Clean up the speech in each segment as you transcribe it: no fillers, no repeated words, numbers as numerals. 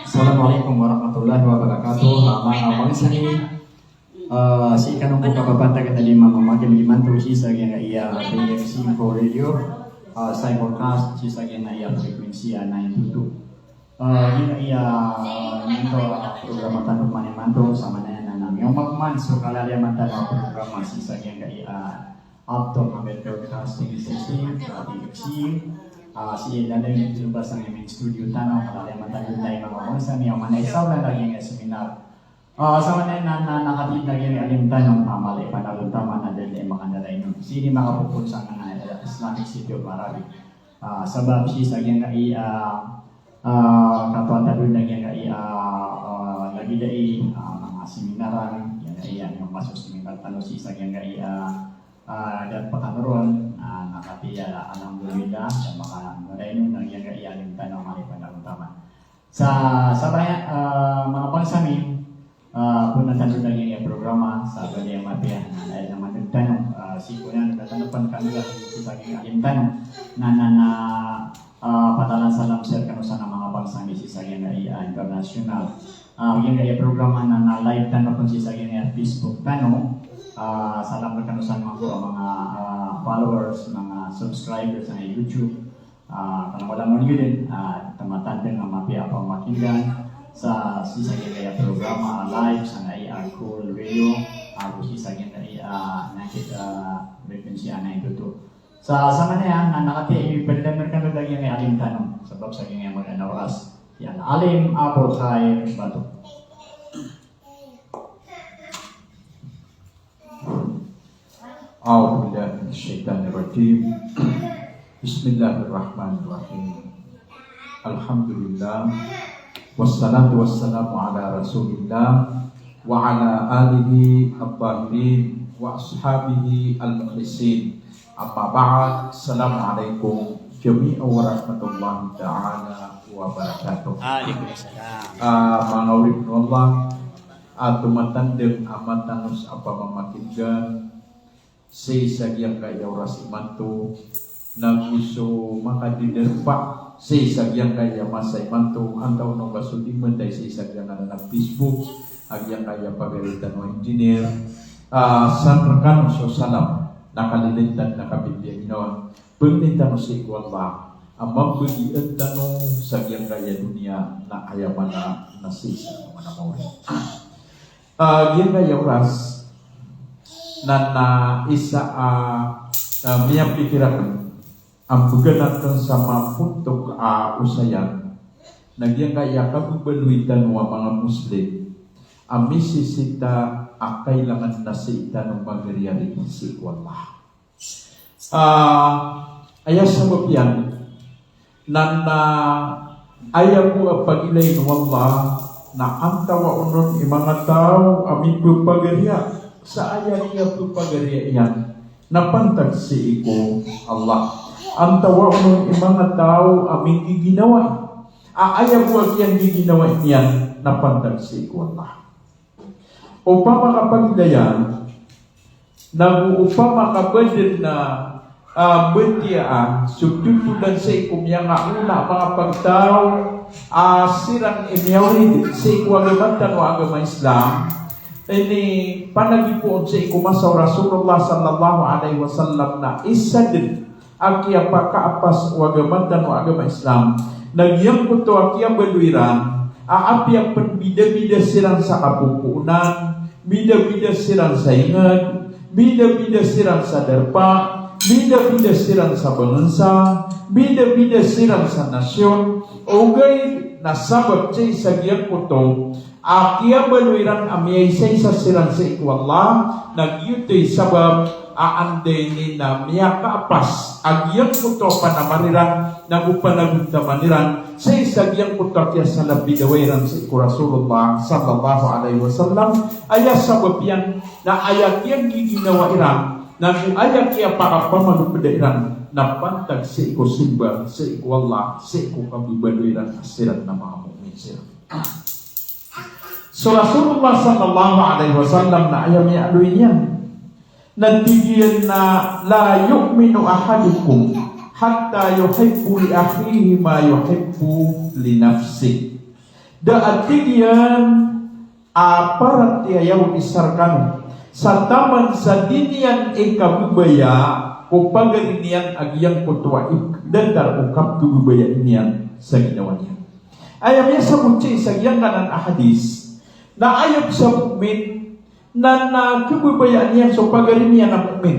Assalamualaikum warahmatullahi wabarakatuh. Mga mangsani, si kanong buka papantag at lima mamagin limanto si sa gina iya DMC for radio, simulcast si sa gina iya frekuensi 922. Gina iya nito programa tanong manimanto sama na nanam. Yung magman so kalalya mantan programa si sa gina iya Upton American Broadcasting System DMC. Si Dadang Jumpa sa aming studio tanong kalaya matagal tayo mga konsami ang manaisaw na lagi nga seminar. Sa manay na nakatid na gini alim tanong mali panalutama na dahil mga nalay nun. Sini mga pupunsa nga Islamic City of Marawi. Sabab si sa gina katuan talun na gina lagi dai mga seminaran yan yung masuk seminar tanong si sa gina dan pakanuron nakatiya alhamdulillah sa mga marino nang yaga iyalim tanong mali panalutama. Sa bayan mga pansami kung natanong lang yung programa sa Galia Mapia dahil naman nagtanong si Kuya nagtatanopan kanila sa aking tanong na patalan salam sir kano sa mga pansami si sa international yung programa na live tanong kung si sa Facebook tanong. Salamat kanu sa mga followers, mga subscribers sa YouTube. Kalau wala mo yun, tamatan din ang mapia pa makigan sa sisagyan kaya programa live sa cool radio, sisagyan kaya nakit frequency 922. Sa sama na yan, nakati ipalilamir kanu lagi yung alim tanong sebab sa kanya magana oras. Yan, alim apol kay bato. A'udzu billahi minasyaitonir rajim. Bismillahirrahmanirrahim. Alhamdulillah wassalatu wassalamu ala Rasulillah wa ala alihi at-tahirin wa ashabihi al-mukhlisin. Amma ba'd. Assalamualaikum jami'an wa rahmatullahi ta'ala wa barakatuh. Waalaikumsalam. Mga urip Allah tumatandem amatanus apa mamakingan sa isagyang kaya oras imanto nang iso makadiderpa sa isagyang kaya masa imanto ang taon ng basudiman dahil sa isagyang na ng Facebook agyang kaya pagalitan ng engineer san rekan so salam nakalilintan na kabibiyang ginawa paglintan sa ikwala ang magbalian tanong sa agyang kaya dunia na ayaman na nasisa naman ang mawin agyang kaya oras na isa miyang pikiran ang buganatan sama puntok usayan nagyang kaya kabubaluitan wa mga Muslim ang misisita kailangan na sita ng magaryari si Allah ayas sa mabiyan na ayaw mo pag-ilay ng Allah na antawa unon mga tao amin pagpagarya sa ayat niya pagpagarian napantag si iko Allah ang tawa ng mga tao aming giginawa ayaw mo ang giginawa niyan napantag si iko Allah upang makapagdayan nag-upang makabadin na bentiaan subtutulan sa iko niya nga una mga pagtao sirang imyawrid sa iko agamatan o agama Islam ini panagipuon sa ikumasaw Rasulullah sallallahu alaihi wasallam na isa din akia pakaapas o agamantan o agama Islam nagyang kuto akia baluiran aapia penbida-bida sirang sa kapupunan bida-bida sirang sa ingad bida-bida sirang sa derpa bida-bida sirang sa bansa bida-bida sirang sa nasyon ugay nasabab sa isagyang kuto akia baluiran amiyay sa sirang sa ikwala nagyutoy sabab aanday ni na miyakaapas agyang kuto panamariran nagupanagundamaniran sa isagyang kuto kya sa labidawairan sa iku Rasulullah sallallahu alaihi wasallam ayas sabab yan na ayak yang giginawairan na ayak kya para pamanupidairan na pantag sa iku simba sa ikwala sa iku kabibaluiran asiran na mga mu'min sila. So Rasulullah sallallahu alaihi wasallam na ayaw niya aluin yan Natigyan na la yu'minu ahadukum hatta yuhibbu li akhihi ma yuhibbu li nafsi. Daatigyan aparat yayaw isarkan sa taman sa dinian ikabubaya o pagarinian agyang kutuwa ikdadar o kapkububaya niyan sa ginawa niya. Ayam niya sa mutsi sa giyangan ng ahadis na ayab sa mukmin na kububayaan niya sa pagarinian ng mukmin.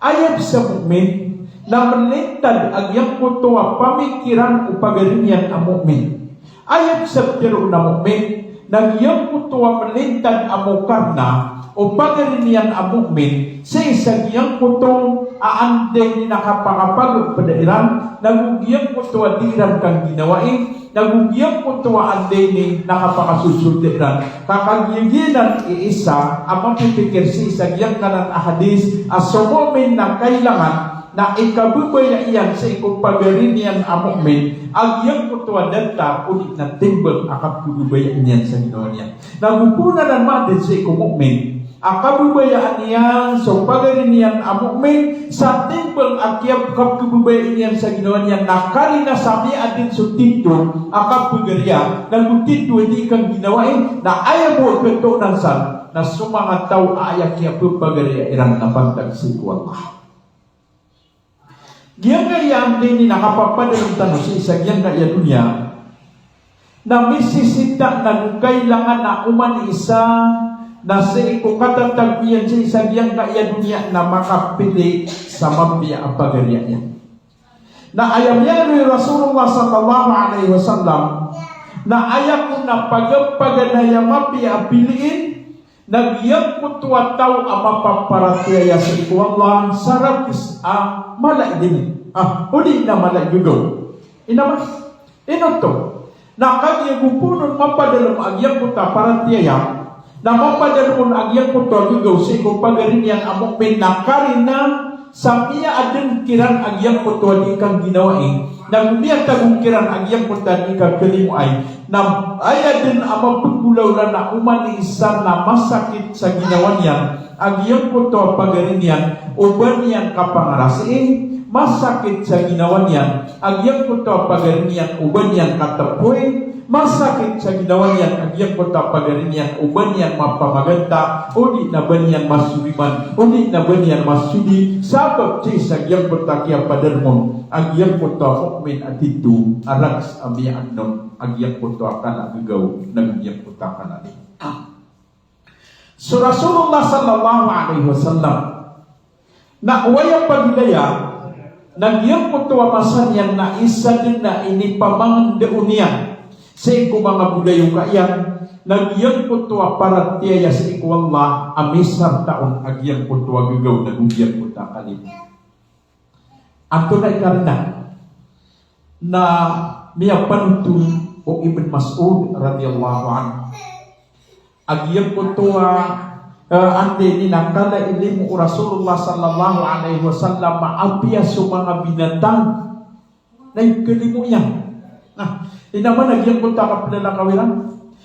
Ayab sa mukmin na malintad agyang kutuwa pamikiran o pagarinian ang mukmin. Ayab sa tiro na mukmin nagyang kutuwa malintad ang mukarna o pagarinian ang mukmin sa isagyang kuto aande ni nakapakapag padairan nagugyang kuto adiran kang ginawain nagugyang kuto aande ni nakapakasusudiran kakagyiginan iisa ang mapipikir sa isagyang kanan ahadis asumomin na kailangan na ikabubaya iyan sa ikong pagarinian ang mukmin agyang kuto adanta ulit na timbang akap kububaya iyan sa ginawa niya nagupunan ang madin sa ikong mukmin akabubayaan niya sa pagarinian ang mukmin sa timbang akyab kabubayaan niya sa ginawa niya nakarina sami atin sa tito akabugariya nagutito hindi kang ginawain na ayaw mo ito ng san na sumangat tao ayak niya pagariya irang napagtagsik Allah. Giyang gayaan din ni nakapapadalong tanong sa isa giyang gaya dunya na misisita na kailangan na uman isa na sa ikukatatagpiyan sa isa giyang gaya dunya na makapili sa mabya ang pagarya niya. Na ayam niya ni Rasulullah sallallahu alaihi wasallam na ayaw ko na pagpaganaya mabya ang piliin nagyang kutuwa tao ang mapaparatiyaya sa ikuwang sarakis ang malay din. Huli na malay gugaw. Inamas, inoto, na kanyang gupunon mapadalong agyang kuta paratiyaya, na mapadalong agyang kuta gugaw sa ikong pagarinyan ang mukmin na karina sa miya adin kiran agyang kuta di kang ginawain, na miya tagong kiran agyang kuta di kang kalimuay, na ay din ang mapagulaw na uman isa na masakit sa ginawa niyan agyang kuto pagarinyan uban niyan kapangarasiin masakit sa ginawa niyan agyang kuto pagarinyan uban niyan katapuin masakit sa ginawa niyan agyang kuto pagarinyan uban niyan mapamaganda uli na ba niyan masuliman uli na ba niyan masudi sabab sa agyang kuto kaya padarmon agyang kuto mukmin at ito araks amiyaan nun agyang kuto akala gagaw nagyang kuto akala ni so Rasulullah sallallahu alaihi wasallam na uwayang pagdaya nagyang kuto amasan yan na isa din na inipamangandeon niya sa iku mga budayo kayan nagyang kuto aparatiyaya sa iku Allah amisar taon agyang kuto gagaw nagyang kuto kalim ato na ikarina na miyapan ito o Ibn Mas'ud radiyallahu anhu agyang kutuwa ante ni nakala ilimu Rasulullah sallallahu alaihi wasallam maapiya sa mga binatang na ikalimu niya inaman agyang kutuwa kapilala kawiran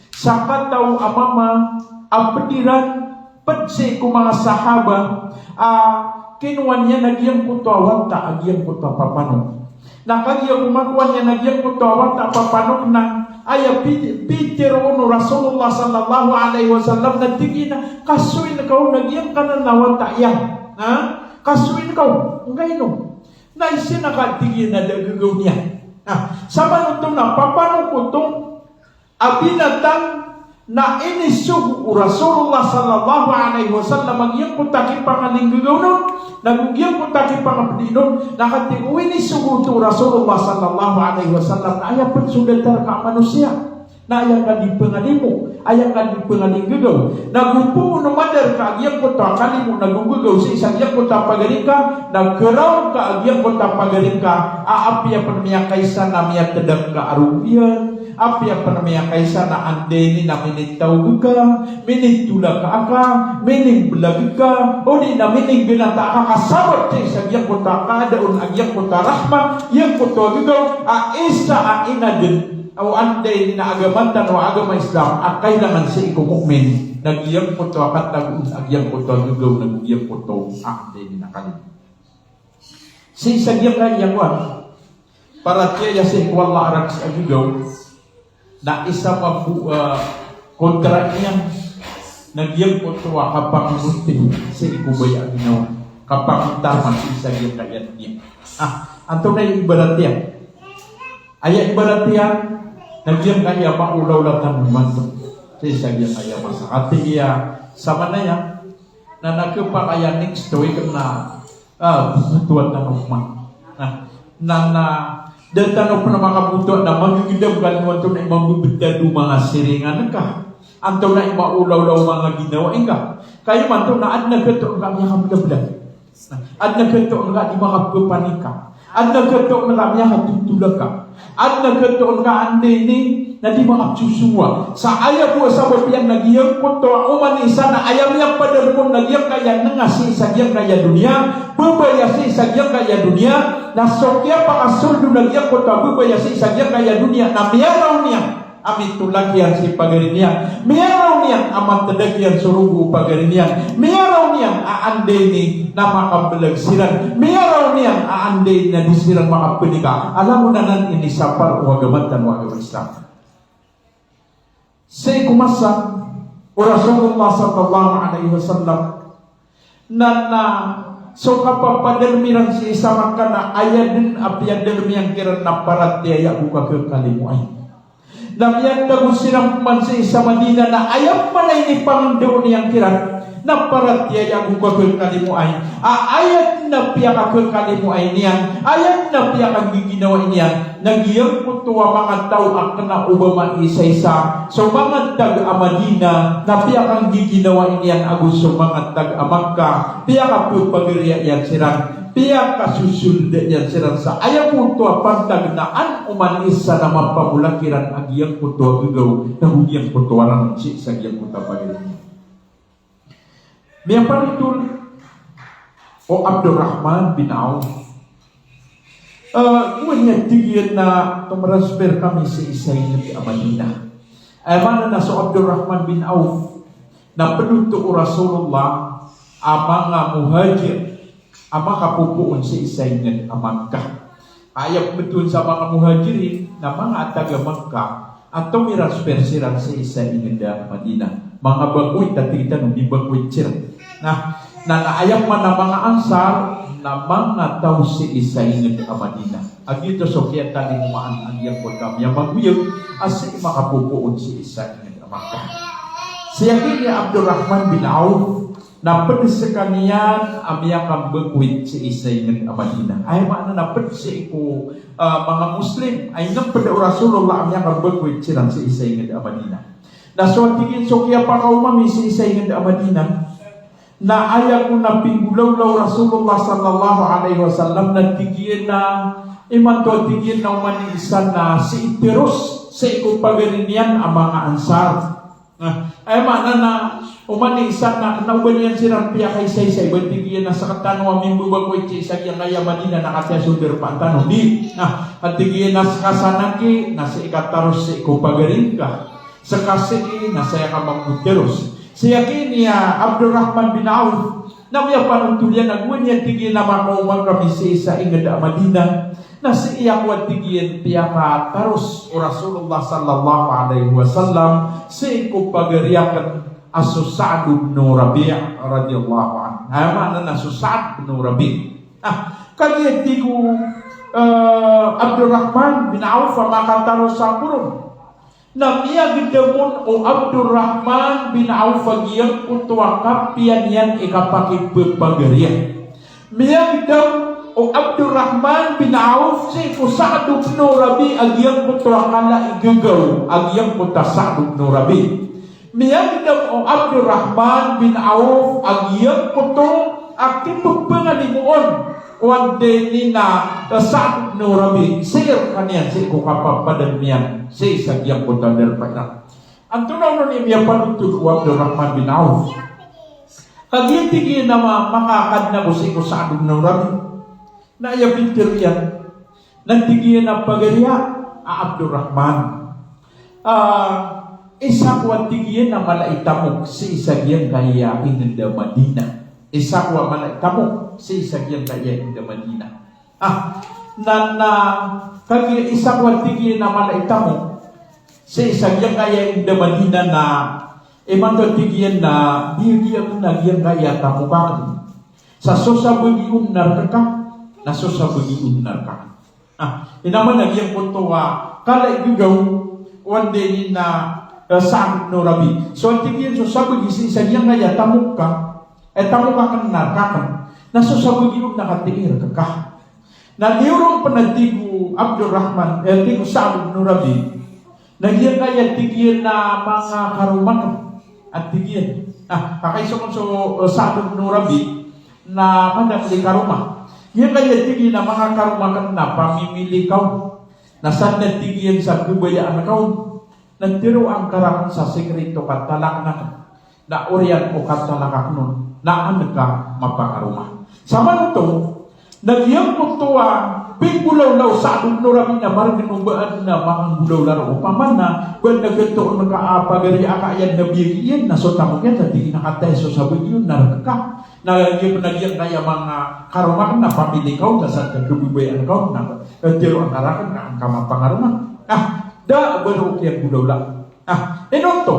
sa kataw amama apediran padsi ko mga sahaba kinuwan niya nagyang kutuwa wanta agyang kutuwa papanong nakagiyang umakuan niya nagyang kutuwa wanta papanong na aya pitiro no Rasulullah sallallahu alaihi wasallam na tigina kasuin kau nagyang kanan nawan tayan kasuin kau ngayno na isinakatigin na dagagaw niya sama nito na papanong kutong abinatang na inisug Rasulullah sallallahu alaihi wasallam magyang kutaki pangaling gagaw no nagugyang kutaki pangapdinon nakatiuwi ni suguto Rasulullah sallallahu alaihi wasallam na ayaw pun sudatar ka manusia na ayaw ka di pangalimu ayaw ka di pangaling gagaw nagupo no madar ka agyang kuta kalimu nagugagaw sa isang agyang kuta pagaling ka nagkaraw ka agyang kuta pagaling ka aapya panamiya kaysa namiya tedang ka arubiyan apya panamaya kaysa na ande ni na minitaw ka, minitula ka aka, mining belag ka, o di na mining binata ka kasabot sa iyang kuta ka, daon ang iyang kuta rahma, iyang kuta gigaw, isa ang ina din, o anday na agamantan o agama Islam at kailangan sa ikumukmin nagyang ko to akat nagun agyang ko to gugaw nagyang ko to anday ni nakalin si sagyang kayang para tiya sa ikwala arak sa agigaw na isa kontra niya nagyang ko to kapag munti sa ikubaya ginawa kapag taman si sagyang kayang niya anto na yung ibarat niya ayat ibarat niya nagyang kaya maulaw lang naman sa sagyang kaya masakati iya sama na yan na nagkapa kaya next week na butuan na naman na dan tanong pa na makabutuan na magigidam ka naman ito na imambibigdado mga siringan ka anto na imaulaw-law mga ginawa ka kaya man ito na ad nagkato ang kami hamdablan ad nagkato ang kami makapapanika ad nagkato ang kami hatutulak ka ad nagkato ang kaanday ni na di makapsusua sa ayaw po sa babiang nagyang po to uman isa na ayaw niyang padalpon nagyang kaya nangasi sagyang kaya dunia bebayasi sagyang kaya dunia na sokya pakasuldo nagyang po to bebayasi sagyang kaya dunia na miyaraw niya amit tulakyan si pagarinyan miyaraw niyang amat tadagyan surugo pagarinyan miyaraw niyang aanday ni na makabalagsiran miyaraw niyang aanday na disirang makapunika alam mo na nan ini sapar o agamatan o agama Islam sa kumasa o Rasulullah sallallahu alaihi wasallam na so kapag padalmiran si isa maka na ayat din apian dalmiyang kiran na parat tiaya buka ke kalimuay Nabiyan dagus silang pumansi sa Madina na ayaw pala ini Panginoon niyang kiran na parat tiaya buka ke kalimuay ayat na piya ke kalimuay niyan ayat na piya kang giginawa niyan nagyang putuwa mga tao ang kena ubama isa-isa so mga tag Madina na piya kang giginawa niyan agus so mga tag Makkah piya ka po pagiriya yan sirang piya kasusulda yan sirang sa ayaw putuwa pantag na an umanis sa naman pamulakiran agiyang putuwa gugaw na hugyang putuwa ng si sa agiyang putuwa pagiriya Miyang panitul o Abdurrahman bin Auf Ngunit tigyan na tumransfer kami sa isay na Madina. Ay mana na so Abdurrahman bin Auf na penuto o Rasulullah ang mga muhajir ang makapupuon sa isay na Makkah. Ayaw betul sa mga muhajirin na mga taga Makkah at tumiransfer sila sa isay na Madina. Mga bagoy tatigita nung di bagoy sila. Na naayang man na mga ansar na mga tao si isayin ng Madina. Agito so kaya taning maan ang iyang pagkam yung magwiyog as makapupuon si isayin ng Makkah. Siya kini Abdurrahman bin Auf na pedis sa kaniyan amiyang kambagwit si isayin ng Madina. Ay maana na pedis ko mga Muslim ay nang pada Rasulullah amiyang kambagwit silang si isayin ng Madina. Na so tigin so kaya pa kaumami si isayin ng Madina na ayaw ko na pinggulaw Rasulullah sallallahu alaihi wasallam na tigyan na imanto tigyan na umanisan na si Itiros sa ikupagarinyan ang mga ansar ay mana na umanisan na naubanyan silang piya kay say-say ba tigyan na sa katanong aming bubagoy sa kaya kaya Madina na katya sunder pa tanong di at tigyan na sa kasanaki na sa ikataros sa ikupagarin ka sa kasiki na saya ka mag-Itiros siya kini Abdurrahman bin Auf na may panuntulian nagwan niya tigyan na makaumang kami sa ingad Madina na si iya kuat tigyan piyaka taros o Rasulullah sallallahu alaihi wasallam si kupagariakan aso Sa'd ibn Rabi' radhiyallahu anhu mana na Sa'd ibn Rabi' kaya tigo Abdurrahman bin Auf makataros sa kurong na miya gidamon o Abdurrahman bin Auf agiyang kutuwa kapian yan ikapakipagpagarian. Miya gidam o Abdurrahman bin Auf si ko Sa'd ibn Rabi' agiyang kutuwa kala igagaw agiyang kuta Sa'd ibn Rabi'. Miya gidam o Abdurrahman bin Auf agiyang kutuwa akipagpangalimuon Wag din na Sa'd ibn Rabi' sir kaniyan si ko kapapadan miyan si sagyang kota derpana. Ang tunaw nun niya panutud o Abdurrahman bin Auf. Kagitigi na makakad na ko si ko Sa'd ibn Rabi' na iya pintir yan. Nagtigi na pagariya Abdurrahman. isa ko tigyan na malaitamok si isagyan kaya inda Madina. Isa ko malaitamok si isagyan kaya inda Madina. Kagi isa ko tigyan na malaitamok si isagyan kaya inda Madina na imanto tigyan na biyagyan na nagyan kaya tamukan. Sa susabagi unar ka, na susabagi unar ka. Inaman nagyan ko to kala igugaw one day na saan no Rabi. So tigyan susabagi si isagyan kaya tamukan. Tamukan narkakan. Na susabagi unar nakatiir ka. Na niyurong panatigo Abdurrahman, tigo Sa'd ibn Rabi, nagyan kaya tigyan na mga karumakan at tigyan. Kakaiso ko so Sa'd ibn Rabi na madakli karuma. Yan kaya tigyan na mga karumakan na pamimili kaw. Nasaan na tigyan sa kubayaan kaw. Nagtiro ang karakan sa sekreto katalak na oryan o katalakak nun na ano ka mapakaruma. Sama nito, nagyang kutuwa, bigulaw-law sa adong nuramin na marginubaan na mga gulaw-laro. Upaman na, kung nagkatoon nagkaapagari akayan na biyagyan, nasota mo yan, hindi nakatayo sa bigyan, naragka. Nagyang kaya mga karumakan na pamili kaw, sa kagubibayan kaw, na tiro ang karakan na ang kamapangaruman. Baru kaya gulaw-laro. Inoto,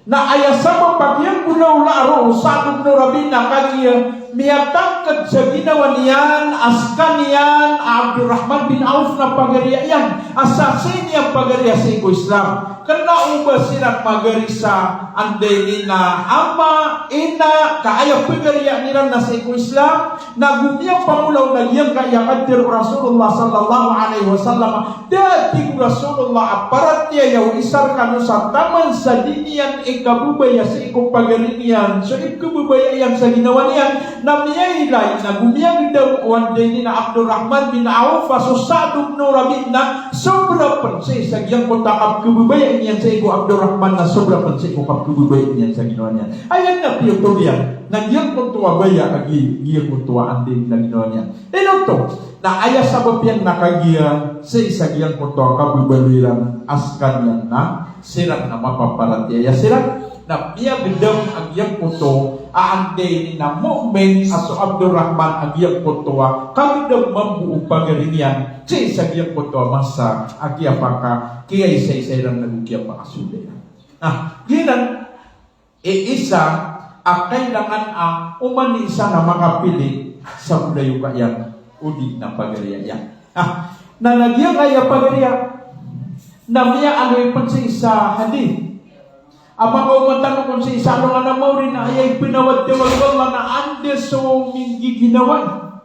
na ayasama pagyang gulaw-laro sa adong nuramin na kanya, miyatangkad sa ginawa niyan, askan niyan, Abdurrahman bin Auf na pagariya yan. Asasin niya pagariya sa Islam. Kena ubah silang magari sa anday ni na ama, ina, kaaya pagariya nila na sa Islam. Nagumiyang pangulaw na iyang kaya kadir Rasulullah sallallahu alaihi wasallam. Dati Rasulullah aparat niya yaw isar kanu sa taman sa diniyan ikabubaya sa ikupagariyan. So ikabubaya yan sa ginawa niyan. Namiyay na gumiyang daw one day ni na Abdurrahman bin Auf so Sa'd ibn Rabi na sobra pansi sa giyang kutakab kububayan niyan sa iko Abdurrahman na sobra pansi ko kububayan niyan sa ginawa niya. Ayan na piyotobyan na giyang kutuwa baya agi giyang kutuwaan din na ginawa niya. Ito na aya sabab yan nakagiya sa isa giyang kutuwa kabubayan askan yan na sirat na mapaparatiya sirat na piyagdam ang iyang kuto aande ni na mu'min aso Abdurrahman ang iyang kuto kami daw mambuong pagarinyan sa isa iyang kuto masa agya paka kaya isa-isa lang nagugya pakasulit. Ginan isa kailangan umani isa na makapili sa ulayo kayang udi na pagariya. Na nagyang kaya pagariya na miya ano'y pansi sa hadith. Apa kau matang kung si isa nga na mo rin na ayay pinawad-tiwag Allah na andes so mingi ginawan.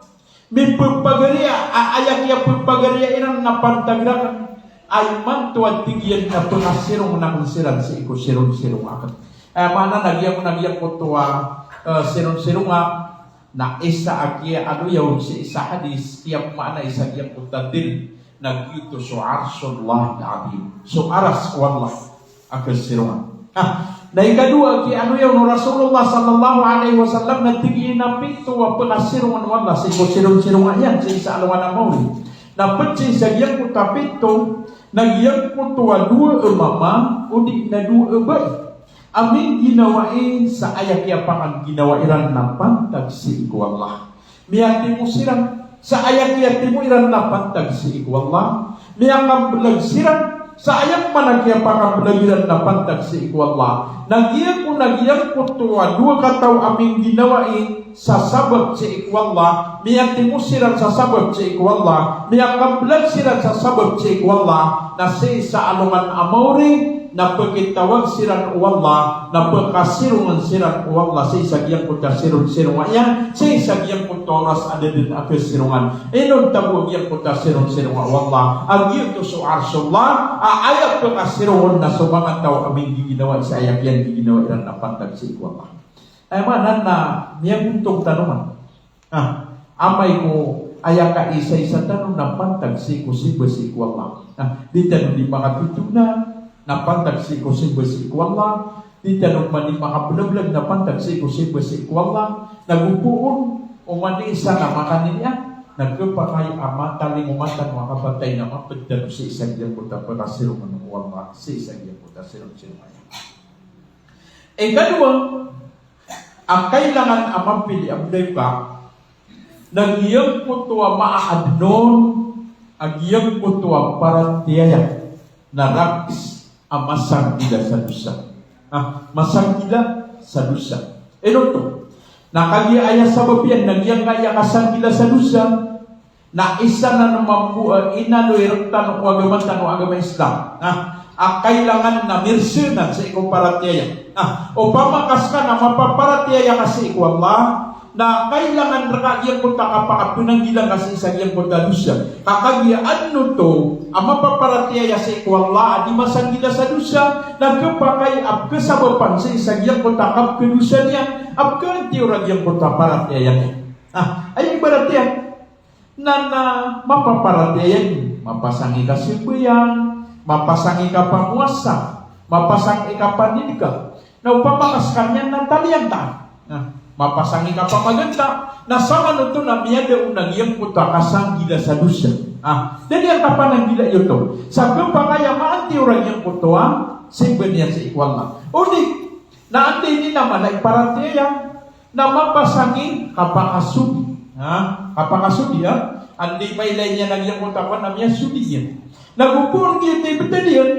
May pagpagariya, ayak iya pagpagariya inang napantagrakan ay man tuwad tigyan na tunasirong na konsiran si iko sirong-sirong akat. Mana nagyang ko tuwa sirong-sirong na isa agya ano yaw si isa hadis tiyak mana isa agya kutadil nagito so arsullah al-azim. So aras wallah akas sirong. Na ikadua ki ano yung Rasulullah sallallahu alaihi wasallam natigin na pito wa penasirungan wala si sirong-sirong ayan sa isa alawan na mauli na pecin sa giyang ko tapito na giyang ko tuwa dua umama udi na dua bay amin ginawain sa ayak yapang ginawa iran na pantag si iku Allah miyati mo sirang sa ayak yati mo iran na pantag si iku Allah miyang belag sirang sa ayang managya pakabelagiran na pantag si iku Allah. Nagyang ko tuwa dua kataw aming ginawain sa sabab si iku Allah. Miyang timusiran sa sabab si iku Allah. Miyang kabelag siran sa sabab si iku Allah. Na si sa alungan amawri na pagkitawag siran Allah na pagkasirungan siran Allah sa isagyang ko ta sirun-sirungan yan sa isagyang ko toras ada din akas sirungan inon tabuag yang ko ta sirun-sirungan Allah agyo to so arsullah ayat pagkasirungan na so mga tao aming giginawa sa ayak yan giginawa iran na pantag si iku Allah ay manan na niyang untong tanungan amay ko ayak ka isa-isa tanong na pantag si iku Allah di tanong di mga pituna na pantag si kusibasi ku Allah di tanong man ni makabulablag na pantag si kusibasi ku Allah nagupuon o man isa na makaniya nagkapakai ama taling umatan mga kapatay na mapagdalo sa isang iyang kota para sirong manuwala sa isang iyang kota sirong kadua, ang kailangan ang mapili ang ka ng iyang kota maaadnon ang iyang kota para tiyaya na raps ang masangila sa dusa. Masangila sa dusa. To, nakagiaya sa babiyan, nagyang kaya kasangila sa dusa, na isa na naman po, inaloy tanong o agaman tanong agaman Islam. Kailangan na mirsunan sa ikumparatiyaya. O pamakas ka na mapaparatiyaya kasi ikaw Allah, na kailangan rakagyan ko takapakapinanggilan kasi sa iyang kondalusya. Kakagyaan no to, ang mapaparatiyaya sa ikwala, di masanggila sa dusya, nagkapakay abka sa bapan sa isang iyang kontakap kedusya niya, abka tiyurag iyang kontaparatiyaya niya. Ay ibarat yan, na mapaparatiyaya niya, mapasangi ka sibayang, mapasangi ka panguasa, mapasangi ka pandidikan, na upamakas kanya ng taliyanta. Mapasangi ka pa maganda na sama nito na miyada unang iyang puta kasang gila sa dusya. Jadi ang tapan ng gila ito. Sabi pa kaya maanti orang iyang puto simba niya sa ikwal na. Unik, naanti ni naman na iparatiya na mapasangi kapakasudi. Kapakasudi andi may lain niya ng iyang puta pa na miya sudi niya. Nagupun kita betul yun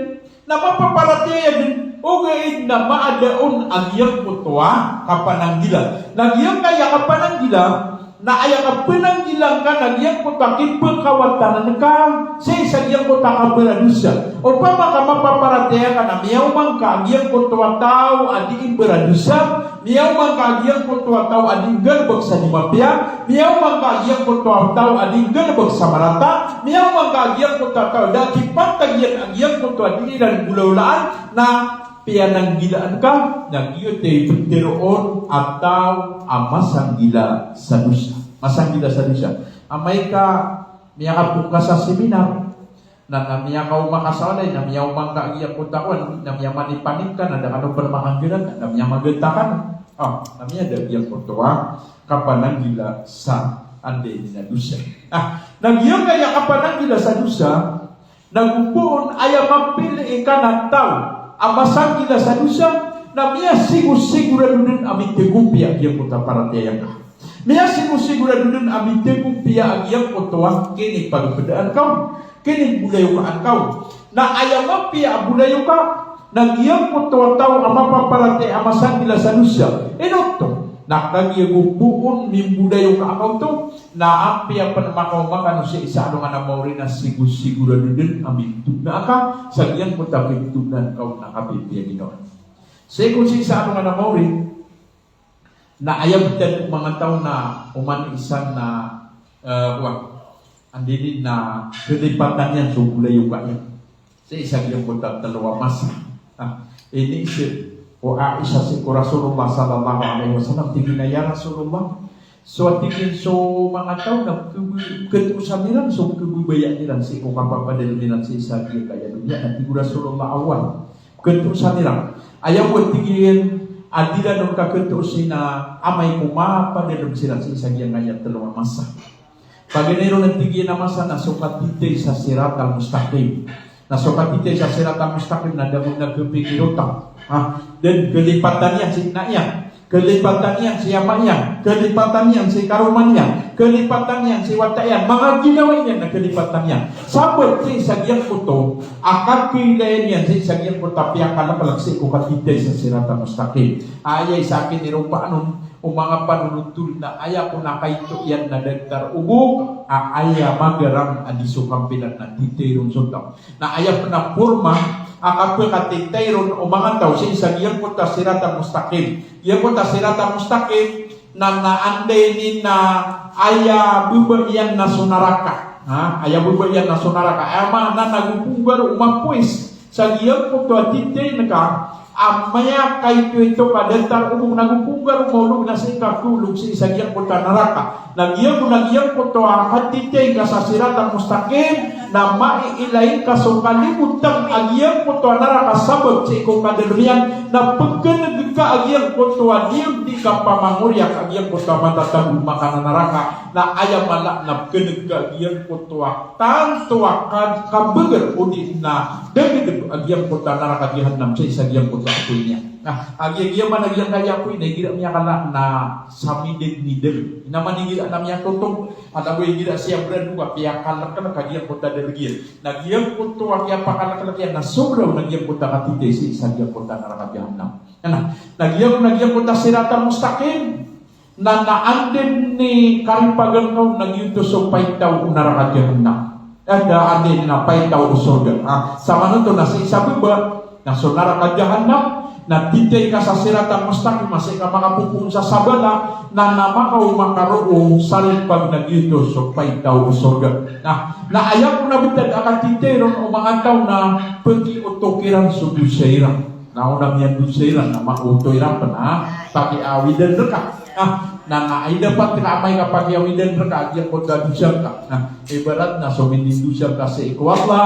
na mapaparatiya din. O gaid na maadaon ang iyang putwa kapananggilan. Nagyang kaya kapananggilan, na aya kapananggilan ka, nagyang putwa kipagkawatanan ka, sa isang iyang putwa kapananggilan. O pa makamapaparateya ka na miyaw man ka, ang iyang putwa tao, adiin beradusan, miyaw man ka, ang iyang putwa tao, adiin galbag sa limapya, miyaw man ka, ang iyang putwa tao, adiin galbag sa marata, miyaw man ka, ang iyang putwa tao, dati pantagyan ang iyang putwa, adiin ang bulaulaan, na piananggilaan ka ng iyo tayo pagtiroon atau masanggila sa dusa. Masanggila sa dusa. Amay ka, miyakapong ka sa seminar, na miyakaw makasalay, na miyaw mangka iyak kutakon, na miyaw manipanik ka, na dakano permahanggilan, na miyaw magatakan. Na miyaw iyak kutuwa, kapananggila sa ande na dusa. Nagyang kaya kapananggila sa dusa, nagupuon ayaw mapili ka ng tao, amasang gila sa dusa na miya sigurado din aming tegumpiya ang puta paratiyang ka. Miya sigurado din aming tegumpiya ang iyang putuan kini pagpadaan kau, kini bulayukaan kau. Na ayaw piya bulayo ka, nang iyang putuan tao ang mapaparati amasang gila sa dusa. To, nakagyagupuon mimbudayo ka akaw to, na ampiya pa naman kau makano si isa ano nga na mauri na sigurado din aming tugna ka, sa iyang putabing tugnan kau nakapipiya ginoon. Kung si isa ano nga na mauri, na ayaw din mga tao na uman isang na andinin na pinipatan yan, so bulayo ka yan. Sa isang iyang putab dalawa masa. Ini o Aisha si Rasulullah sallallahu alaihi wasallam tingin na ya Rasulullah. So tingin so mga tao na ketusan nila so kebubaya nila si kung kapapadal nila si isa dia kaya dunia at Rasulullah awal ketusan nila ayaw mo tingin adila nung kaketusin na amay kumapadal sila si isa dia ngayat dalawang masa. Paganero ng tingin na masa na sukat titay sa sirat al-mustaqim. Nasukat titay sa sirat al-mustaqim na damon na kepikirotang. Dan kelipatannya si naknya, kelipatannya si amaknya, kelipatannya si karumannya, kelipatannya si wataya, mga ginawanya na kelipatannya. Sabot si sagyang puto, akan kilayan si sagyang puto, tapi akala palagsi ko katitay sa sirata mustaqim. Ayay sa akin nirupa anong mga panunutul na aya ko na kaito yan na dagtar ubog, aya magarang adisukampilan na titayron sultang. Na aya pa na purma, akapil katitayron o mga tao sa isang iyang punta sirata mustaqim. Iyang punta sirata mustaqim na naandainin na aya bubayan na sunaraka. Aya bubayan na sunaraka. Ama na nagupubar umapuis sa iyang punta titay na ka amaya kay ito kadentang umong nagupunggar umulog na sa ikatulog sa isagyang punta naraka. Nagyang po to akatitay ka sa siratan mustaqim na maiilayin ka so kalimutang agyang po to naraka sabot sa ikong kadermiyan na pagkanag ka agyang po to adiyang di ka pamanguryak agyang po to matatang maka na naraka na ayam malak na pagkanag ka agyang po to tanto kabagar o di na dagdag agyang po to naraka gihanam sa isagyang po to apoy niya. Nah, agyang man agyang kaya apoy na gira niya kala na samidid-midil naman gira namanya tutup ada gue gira siya brand buka pihak kalak kalak kagian kota dergir nagian kutu akia pakalak kalak yang nasobrau nagian kota katide si sagian kota neraka jahanam. Nah, nagian kota siratan mustaqim na naanden ni karipagan kau nagian tu supaya tahu neraka jahanam. Ada anden na pay tahu surga. Sama nito nasi sabiba na neraka jahanam na titay ka sa siratan mustaqim masih ka makapupun sa sabala na namakaw makaroon salit pag nagito so paitaw surga. Na ayaw ko na bitag akan titay ron o mga tao na pagi utokiran so dusairan. Naunang yan dusairan na mautoiran pa na pakiawidan reka. Na ay dapat ramay kapag yawidan reka agyan ko na dusyan ka. Ibarat na so minindusyan ka sa ikwala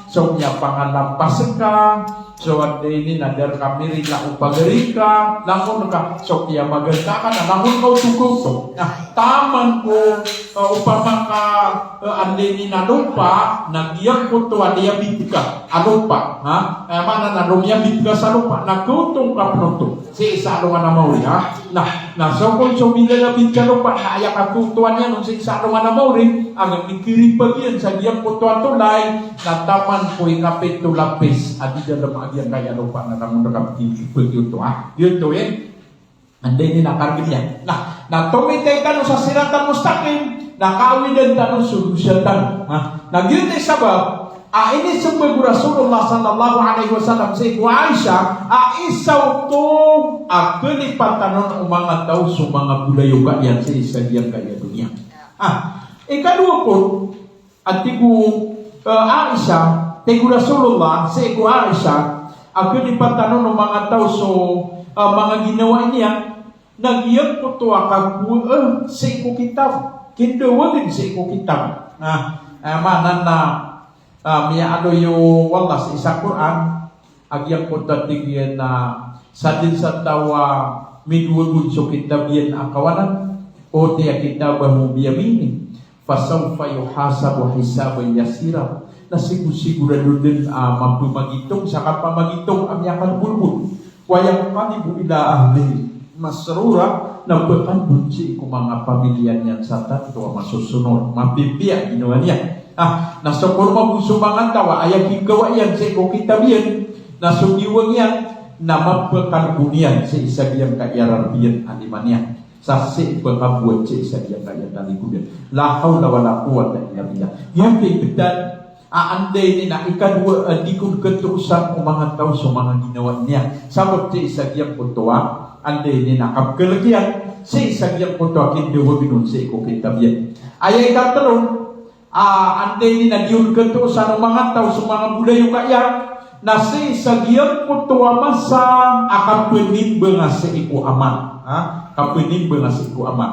so niya pangalampas ka so at ini nadar kami rin na upagarika langon ka so kaya maganda ka na langon ka utugaw to taman ko upama ka andini na lupa nagyang ko to adiya bitika alupa mana na rumya bitika sa lupa nagutong ka pronto si isa alungan na mauri na so kung so minala bitika lupa na ayak at tutuan niya nung si isa alungan na mauri ang ikirip bagian sa diyang ko to atulay na taman ko ikapit to lapis adi dalam agian kaya lupa na namun rekam di begitu gitu andai ini nakar gini nah tumitay ka sa siratan mustaqim nakawin dan tanong sulusyatan na gitu sabab ini sumber Rasulullah sallallahu alaihi wasallam sa iku Aisyah isaw to kelipatan ng mga tao sa mga bulayo yan sa isa diyang kaya dunia. Ikadua po at tiku Aisyah tiku Rasulullah sa iku Aisyah kelipatan ng mga tao sa mga ginawa niya nagyan po to sa iku kitab kindawagan sa iku kitab manan na miya ano yung wala sa isang Quran agyang po tatigyan na sa din sa tawa midwagod so kitabiyan akawanan o tiya kitabahu biyamini fasawfa yuhasabu hisaban yasira na sigurado din mampumagitong sa kapamagitong amyakan bulbul wayang kanibu ila ahli masrura na bekan bunci ko mga pamilya niyan sa tato masusunod mabibiya ginawa niya nasa kurma busumangan tawa ayang higawa yan sa iko kitabiyan nasa giwang yan na mapagkalbunian sa isa diyang kairarbiyan animanya sa si pagkabuat sa isa diyang kairarbiyan lahaw na wala kuwan na iyariya yan kay betan aanday ni na ikadwa di kong ketusan o mga tao sa mga ginawa niya sabot sa isa diyang puntuwa anday ni na kapkalagyan sa isa diyang puntuwa kinduwa binun sa iko kitabiyan ayay katalong anday ni nagyun keto sa mga tao sa mga bulayo kaya na si sagyang putuwa masa akapunin ba nga sa iku aman kapunin ba nga sa iku aman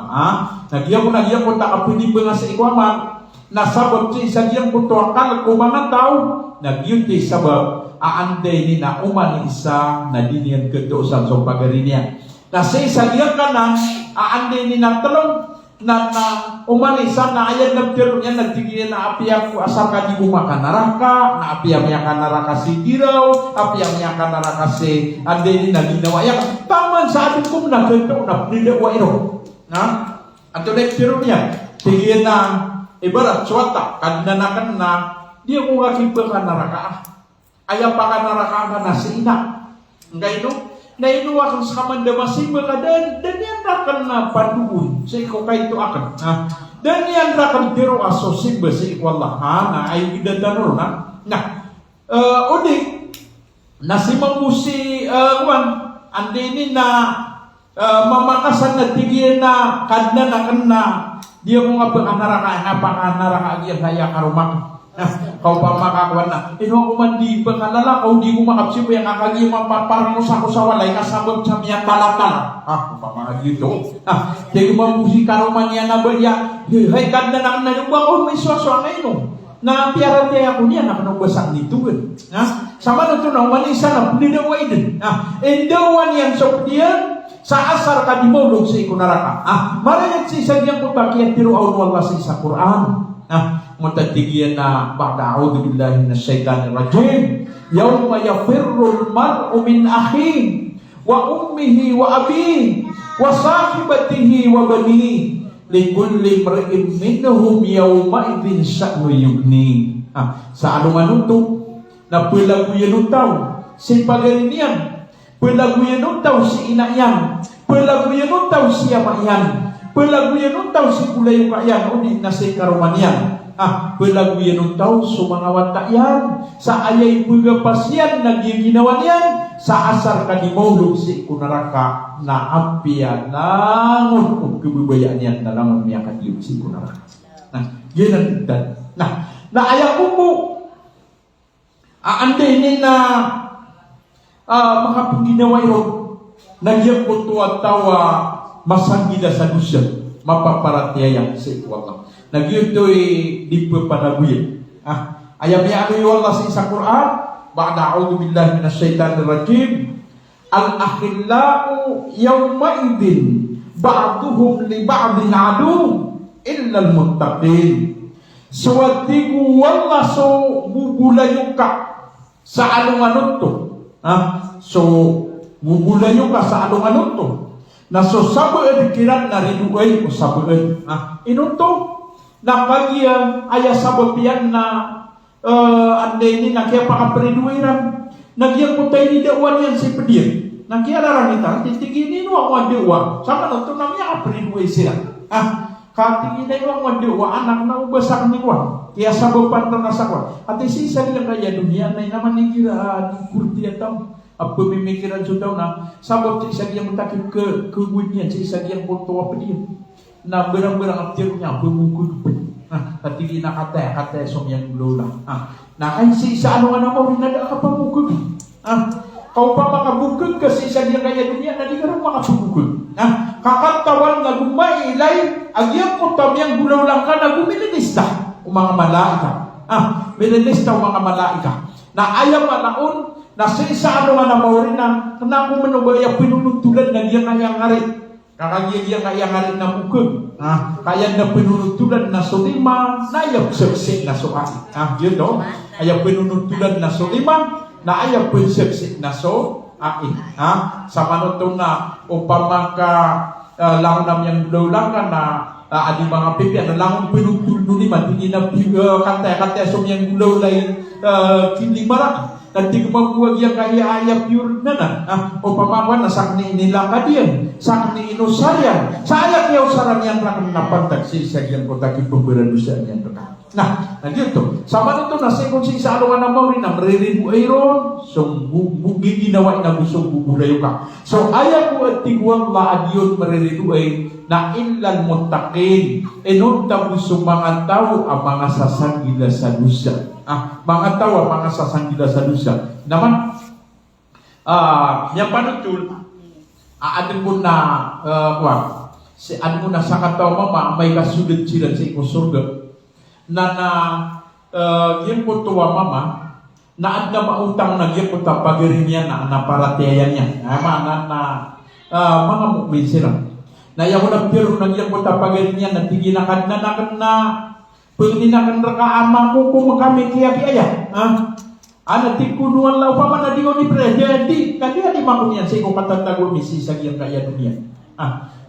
nagyang ko ta kapunin ba nga sa iku aman na sabab si sagyang putuwa kalag ko mga tao nagyun ti sabab aanday ni na uman isa na diniyan keto sa pagari niya na si sagyang kanan aanday ni na talong na umanisa na ayan nagtiro niya nagtigil na apiya ko asal ka di umakan naraka na apiya miya ka naraka si Giraw apiya miya ka naraka si ande ni na ginawa yan taman sa atin kong nagkento na pinilawa ino ato nagtiro niya tigil na ibarat swata kadnanakan na di ako kakipa ka naraka ayaw pa ka naraka ka na si ina ngay no na inuwa kang sa kamandamasin mga dan yan rakan na paduun sa ikaw kayo ito akan dan yan rakan dero aso simba sa ikaw Allah na ayaw idadano udi na si mamusi andini na mamakasan na tigil na kadna na kan na dia mo nga panganaraka agyan haya karumak Kau pa makakuan na. Ino ko man di pagkalala, kau di ko makapsipo yung akagi mapaparang mo sa walay kasabot sa miyan talatala. Kau pa makagito. Jadi mabusi karoman niya na ba niya, hay ganda na nanubang ko, may swaswa ngayon no. Na piara tayo ako niya, nakanubasang nito. Sama na ito na, manisa na, pinidaway din. Endawan yan sa diyan, sa asar ka di mo, sa ikunaraka. Marayat si isa diyan ko takiyan tiro aun wala sa isa Quran. Mutatigiyan na ba'da a'udhu billahi minasyaitanir rajim. Yawma yafirrul mar'u min akhihi wa ummihi wa abihi wa sahibatihi wa banihi likulli imri'in minhum yawma idzin sya'nu yughni. Sa anong to na pelaguyan utaw si pagarinian, pelaguyan utaw si inayan, pelaguyan utaw si amayan, pelaguyan utaw si kulay kayan unin na si karumanian. Pelaguyan utaw so mga wata yan, sa ayay puga pasyan nagiginawan yan, sa asar kanimulog si kunaraka na ampiya nangon kung kububayaan yan na langon niya kadiyog si kunaraka. Yun ang tigdan. Na ayaw po aandainin na makapaginawa yun, nagyang po tuwa tawa masangida sa dusya, mapaparatiyayang sa ikwala. Nagyan to'y di pa panaguyin. Ayam niya ano yung Allah sa isang Quran, ba'da a'udhu billahi minasyaitanir rajim, al-akhillau yawmaidin ba'duhum li ba'din adu illa al-muttaqin. Suwatigu wala so bubulayo ka sa anong to. So bubulayo ka sa anong to. Na so sabuan kiran na rinuay o sabuan. Inunto na kagya aya sababian na anday ni na kaya pakapariduiran nagyang putay ni dawan yan si pedir nagya larang ita titiginin wa wa dewa sama no to namanya kapariduay sila katingin na wa dewa anak na ubasak ni wa kaya sababan na nasakwa at isisa nila kaya dunia na naman ni kira di kurti atau pemikiran sudah na sabab sa yang mentakip ke kewudian sa yang foto apa dia na berang-berang aktifnya bumukul tapi na kata som yang lola na ay si isa ano mo rinada ka pamukul kau pa makabukul kasi sa yang kaya dunia na di ka rin makabukul kakantawan na gumailay agyang kutam yang gulaw lang ka na gumililista mga malaika mililista mga malaika na ayaw manaon na sa isa ano nga na maurin na kung manubaya pinununtulan na diyan nga yang ngarit kakagyan nga yang ngarit na bukod kaya na pinununtulan na sulima na ayaw seksik na soan yun no ayaw pinununtulan na sulima na ayaw seksik na soan sa manutong na upama ka langnam yang berulang ka na adi mga pipi na langon pinuntulan man hindi na kantay som yang berulang kini marak nanti kemampuan yang kaya ayam pure nana upamawan na sakni nila kadian sakni inusarian saya kaya usaran yang akan napantak si sekian kota kipuberan usaha yang dekat nah gitu sama itu nasi kunci sa aluan na maurin na mariribu ayron so bugi ginawa na busog bubudayuka so ayaw ko at tiguang laadyon mariribu ay na ilan muttaqin enunta busog mga tao ang mga sasagila sa dusa mga tao ang mga sasagila sa dusa naman yang panutul adin po na si adin po na sa kataw mama may kasulit sila sa ikusurga na yung po tuwa mama na ad na mautang na yung po tapagirin niya na naparatayan niya mga mukmin sila na yung nagpiro na yung po tapagirin niya na tiginakan na pagdinakan raka ama ko kung kami kaya anak tikunuan lau pa man na di ko ni presidente kaya di makon yan sa iko katatagol misi sa giyang kaya dunia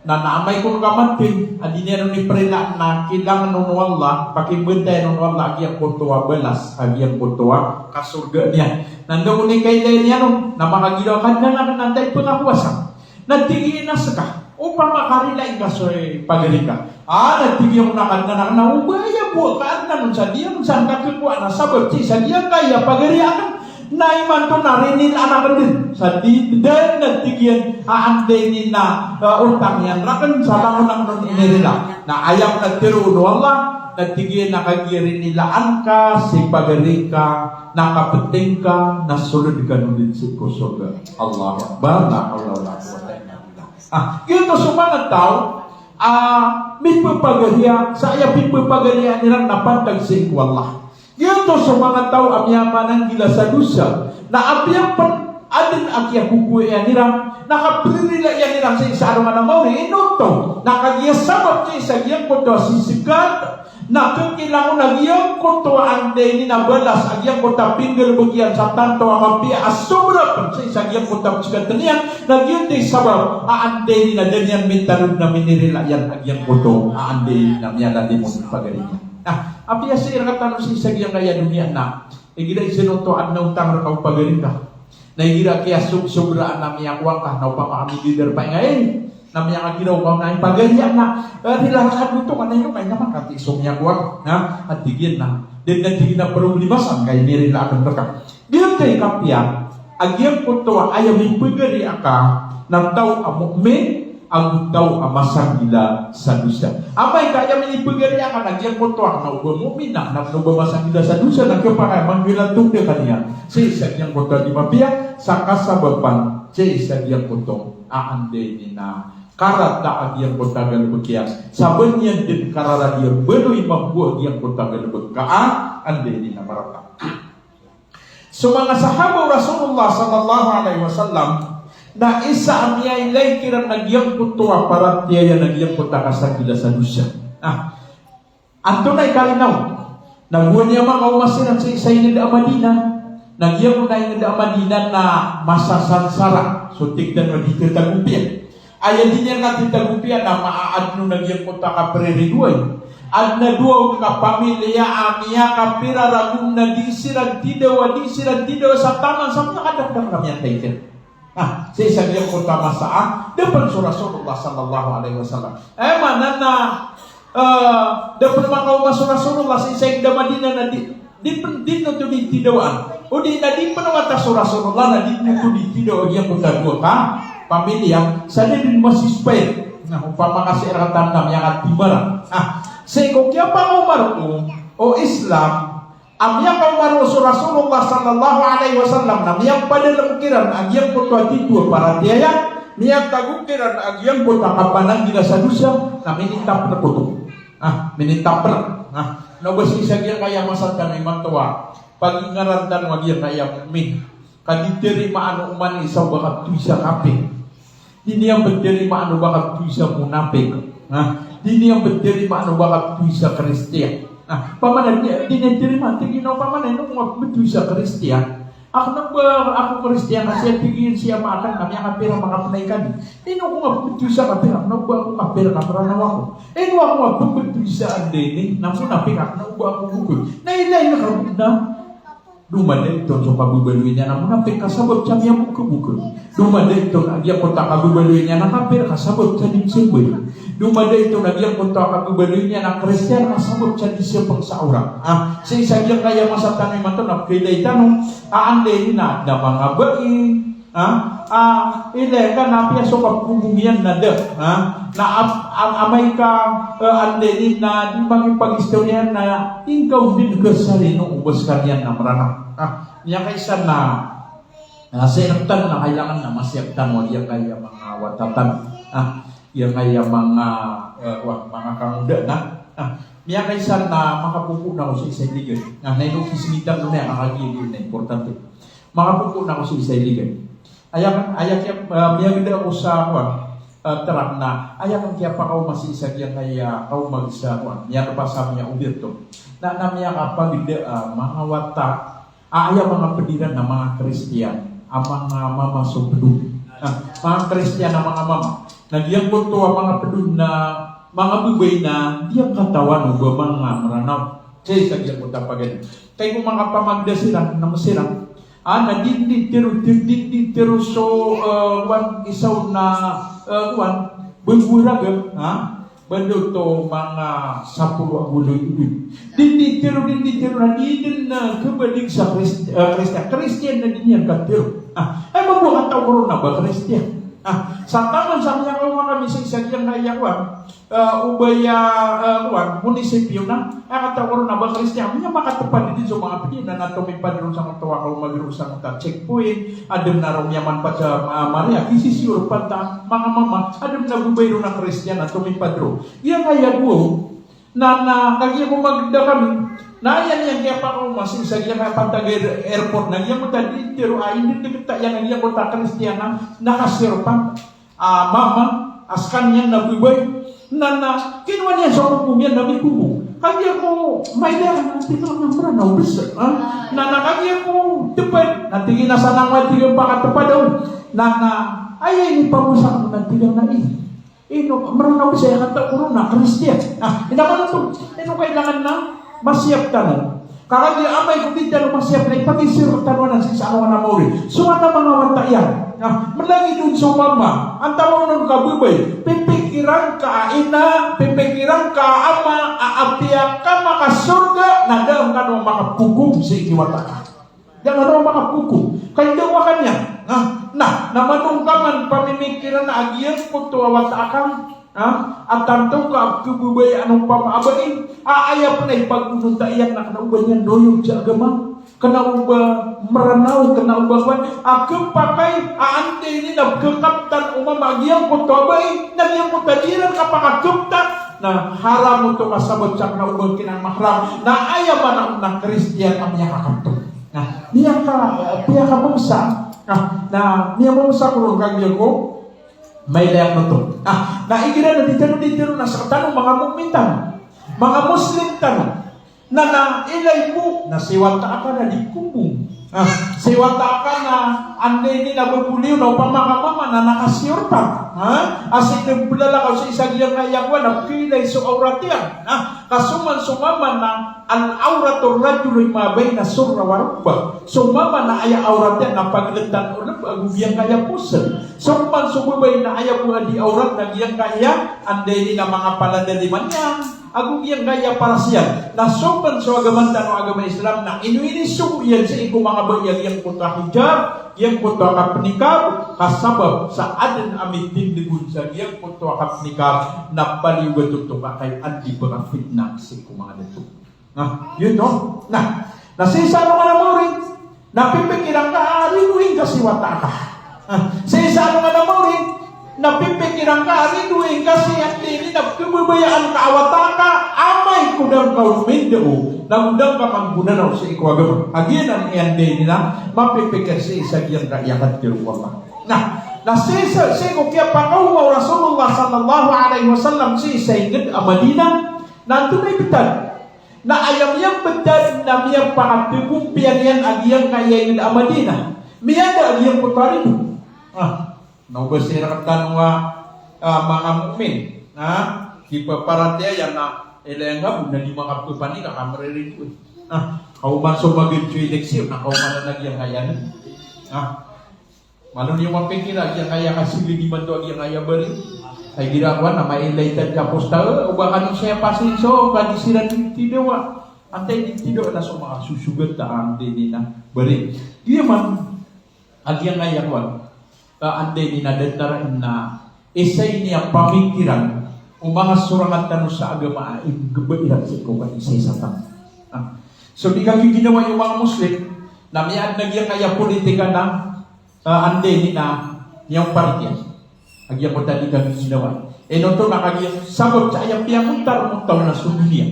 na naamay kong kamantin adinero ni prena na kilangan nun wala pakibentay nun wala agiyang puntua belas agiyang puntua kasurga niya nandun ko ni kailan niya nun na makagilakan na nantay pengawasan natigin na saka upang makarilain ka sa pagarika natigin mo na kanana na ubaya po kaan na nun sa diyan saan kakikuha na sabab si sa diyan kaya pagariakan Naiman to narinil anak din sa di dan nagtigyan aande ni na utang yan rakan sa bangon ng inirila na ayaw nagtiruno Allah nagtigyan nakagirin nila angka si pagarika nakapeting ka nasulod ka nulit si kusoga Allah Akbar la haula wala quwwata illa billah. Ito sumangat tao may pagpagariya saya pagpagariya nilang napantag si Allah. Ito sa mga tao amyaman gila sa dusa na abiyang adin akya kukuya nirang nakapirila yan nirang sa isa araw na mauri inuto nakagiyasabot niya isa giyang koto sisikat na kakilangon nagyang koto ande ni nabalas agyang kota pinggel bagian sa tanto ang mapia asubra sa isa giyang kota sikat niyan nagyang di sabab aande ni na danyan mintarod na minirila yan agyang koto aande ni na miyala di mo pagarinya. Apia sa irakatan si sagyang kaya dunia na igira isinutuan na utang rakaw pagaling ka na igira kaya subraan na miyakwang ka na upang kami leader pa ngayon na miyang agiraw ka na pagalian na nilarakad mo ito ka na yun kaya naman kati isong miyakwang at tigyan na din na tigyan na problemasan kaya nirila akan raka diyan kay kapya agyang kutuwa ayaw may pagari ka ng tao ang mu'min ang tao amasang gila sa dusa. Amay kaya minipagariya ka nagyang kutuak na uba mo minak na masang gila sa dusa nagkapakay manggilatong dia kaniya sa isagyang kutuak di mapia sa kasababan sa isagyang kutuak aande ni na karat na agyang kutuak galubagyan sa banyan din karara dia beloy mabuha agyang kutuak galubagkaan ande ni na marata. So mga sahabaw Rasulullah sallallahu alaihi wasallam na isa ang iyaylay kirang nagyang kutuwa para tiyaya nagyang kutaka sa gila sa dusya. Anto na ikalinaw. Naguha niya mga umasiran sa isa yung Madina. Nagyang mo na yung Madina na masasansara. So tignan mo dito tagumpiyan. Ayaw din niya natin tagumpiyan na maaad nung nagyang kutaka preriguay. Ad na duwa ka pamilya amiya kapira ragum na disirag tidaw sa taman sa mga kadagdag kami ang title. Sa isang iyong kutama saan depan Rasulullah sallallahu alaihi wasallam mana na depan mga umas Rasulullah sa isang Madinah na di no to di tidawaan o di na di panawata Rasulullah na di no to di tidaw iyong kutagwa ka pamilya sa din masispay na upamakasiratan na yang timara sa kung kaya pa o Islam amiyang kaumaro sa Rasulullah sallallahu alaihi wasallam na miyang padalangukiran agyang kutwa titua para tiaya miyang tagukiran agyang kutwa kapanang gila sa dusya na minintap na kuto minintap na nabasi sagyang kaya masatan ay matawa pagingarantan wagyang kaya min kaditiri maano uman isaw bakat tuisa kape hindi ang berdiri maano bakat tuisa munapik hindi ang berdiri maano bakat tuisa Kristiyan. Pamanan niya, diniterima, tingin ako pamanan, nung betul sa Kristiyan, ako Kristiyan kasi tingin siya makan kami ang kapira mga panaykan. Ino ko nga betul sa kapira, nung ba ako kapira na paranaw ako. Ino ako nga betul sa andini, namun napikak, nung ba ako bukod. Nailay na karunod na, dumalit ito sa pagbubaluin niya, namun napik kasabot sa niya buka-buka. Dumalit ito, nagyang kota pagbubaluin niya, nakapira kasabot sa dinsibay. Dumada ito nagyang punta kagubalin niya ng Kristiyan kasabot siya di siya pagsaura. Sa isang yung kaya masatan may mato na pilay tanong aande na mga bai ile ka na piya so kapubungyan na de na amay ka ande na di bang pagistoryan na ikaw din kasari no ubos kanyan na marana niya kaysa na sinaktan na kailangan na masyaktan wag yung kaya mga watatan yang kaya mga kamuda na niya kaysa na makapupunan ko sa isang ligay na nainong kisimitan doon na nakagigil na importante makapupunan ko sa isang ligay ayak miyagda ako sa terang na ayak kaya pa kau masih isa kaya kaya kau magsa niya pa sa niya ubirto na namiya kapag mga watak ayak mga pediran na mga Kristiyan ang mga mama subdo mga Kristiyan na mga mama nagyang punto ang mga pedun na mga bubay na diyang katawan o mga maranaw. Say, sagyang punta pa ganyan. Kaya kung mga pamagda sila, na masirang, na dinditiro so, isaw na, buwiraga, Benuto mga 10 bulan ini. Dinditiro na din na kebalik sa Kristian na din yan katiro. Ay mabuhat tao na ba Kristian? Sa taman sa mga mga misig sa kiyang naiyakwan, ubaya munisipyo na, katawaro na ba Kristiyan, niya makatupad din sa mga pinin na natumipan rin sa mga tawa kung magiro sa mga checkpoint, adem na rin yaman pa sa Maria, isisiro pa ta, mga mama, adem na gubay rin ng Kristiyan na tumipad rin. Yan kaya po, na kaya kung magda kami, na yan kaya pa kung masing sa kaya pantag airport na yan mo ta dito hindi kita yan ko ta Kristiyan na nakasiro pa mama askan yan na bubay na kinuha niya sa hukum yan na bikubo kaya ko may dara na tito ng brana bisa na kaya ko tepad na tingin na sa nang tingin pa katepad daw na ay pa mo sa ng tingin na maranaw siya kata na Kristiyan ina mo na to kailangan na masiap tanong. Karena dia amay kung di tanong masiap na ipagisiro tanong sa ano na mo rin. Sumana mga wata yan. Malagi dun sa mama. Ang tawag nun kabubay. Pipikiran ka ina, pipikiran ka ama, aapiyak ka makasurga, na daw ka nung makapugong sa ikiwata ka. Daw ka nung makapugong. Kaya daw ka niya. Namanong ka man pamimikiran na agiyan ko tuwawat akang. At tanto ka kububay anong pamaabain aayap na ipag-ununta iyan na kanauban yan doyog sa agama kanauba maranaw kanauba pakay aante ni nagkakaptan umamagyang ko to abay nagyang ko tadiran ka pakakaptan na haram mo to kasabot sa kanauban kinang mahram na ayaw man ang Kristiyan ang niya kakapto niya ka bumsa na niya bumsa ko kagyan ko may layak na to. Naigira na dito na sa tanong mga mukmintan, mga Muslim tanong, na ilay mo, na siwata ka na di kumbong. Siwata ka na anday ni nabubuliw na upang makamama na nakasyor pa. Asin nagbulala ka sa isang iyang kayakwan na kilay sa aurat yan. Kasuman sumaman na al-auratul rajuloy mabay na surra warubba. Sumaman na aya aurat yan na paglantan ulit agubiyang kaya pusan. Suman sumabay na aya buha di aurat na iyang kaya anday ni na mga paladaliman yan. Agubiyang kaya para siya. Na suman sa agamantan o agama Islam na inuiniso yan sa iko mga bayag yang putra hijab, yang putra kapnikab, kasabab sa adan amitin digun sa yang putra kapnikab na paliwag ito kay andi ba fitna sa iko mga dito. Yun no? Nasisa mo na mo rin, napipikiran ka, arinuhin ka si wata ka. Sisa mo na mo rin, napipikiran ka, arinuhin ka si atili, nagkububayaan ka, awata ka, amay kudang kaumindo, nagudang ka maggunanaw sa iko agama. Agyan ang iyanday nila, mapipikir sa isang yung rayakat kiruwa. Nasisa, sigo kaya pangawa Rasulullah sallallahu alaihi wasallam si Sayyid Amadina, nantunay bitad, na ayam yang bedad na miyang pangatibong piyan agiyang kayang Amadina. Miyanda agiyang putarin. Naubasira ka tanong mga mukmin. Di pa paratya yan na ilang hapon na di makaptupan nila kamaririn ko. Kauman sumagin sa eleksyon na kauman na nagyang kayan. Malun yung mapikira agiyang kaya kasi di man to agiyang kaya bari. Ay girawan na mailaitan ka posta ubakan siya pasinso kadisiran tido antay tido na so mga susugat ta ande ni na bari dia man agyang ayakwan ande ni na detaran na isay niya pamikiran o mga surangan tanong sa agama igbayran sa ko kan isay sa tang so di kami ginawa yung mga Muslim na miad nagyang kaya politika na ande ni na niyang parikyan agya mo tadi kami ginawa. Nonton nakagiyang sabot sa ayang piyamuntar mong taon na sumulia.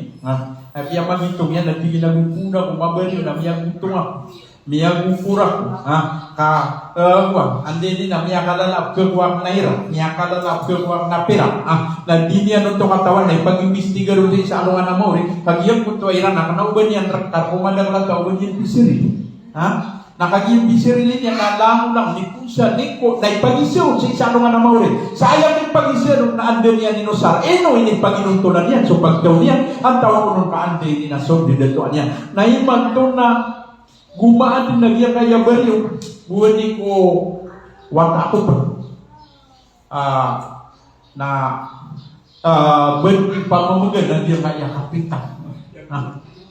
Ay piyamagitong yan, nagpili na gupuna kung mabali na miyagutong ako. Miyagupura ko. Andi din na miyakalala kekuwang naira. Miyakalala kekuwang napira. Nandini yan nonton katawan na ipag-imbestiga rin sa alungan na mo. Kagiyang kuto ay rana, kanauban yan, raktar, kumadang lang kauban yan pisiri. Nakagiyang bisirilin niya na lang ni Pusa, ni Ko, na ipag-isyo sa isa nga na maulit. Sa ayang ipag-isyo na ando niya ni Nosar, ini pag-inuntunan niyan. So pagtaw niyan, ang tawag ko nung ka-ande ni Nasor, didatuan niya. Naiman to na gumaan din nagyang kaya bariyo, buwan ni ko, wata ako pa. pamamagan na dia kaya kapitan.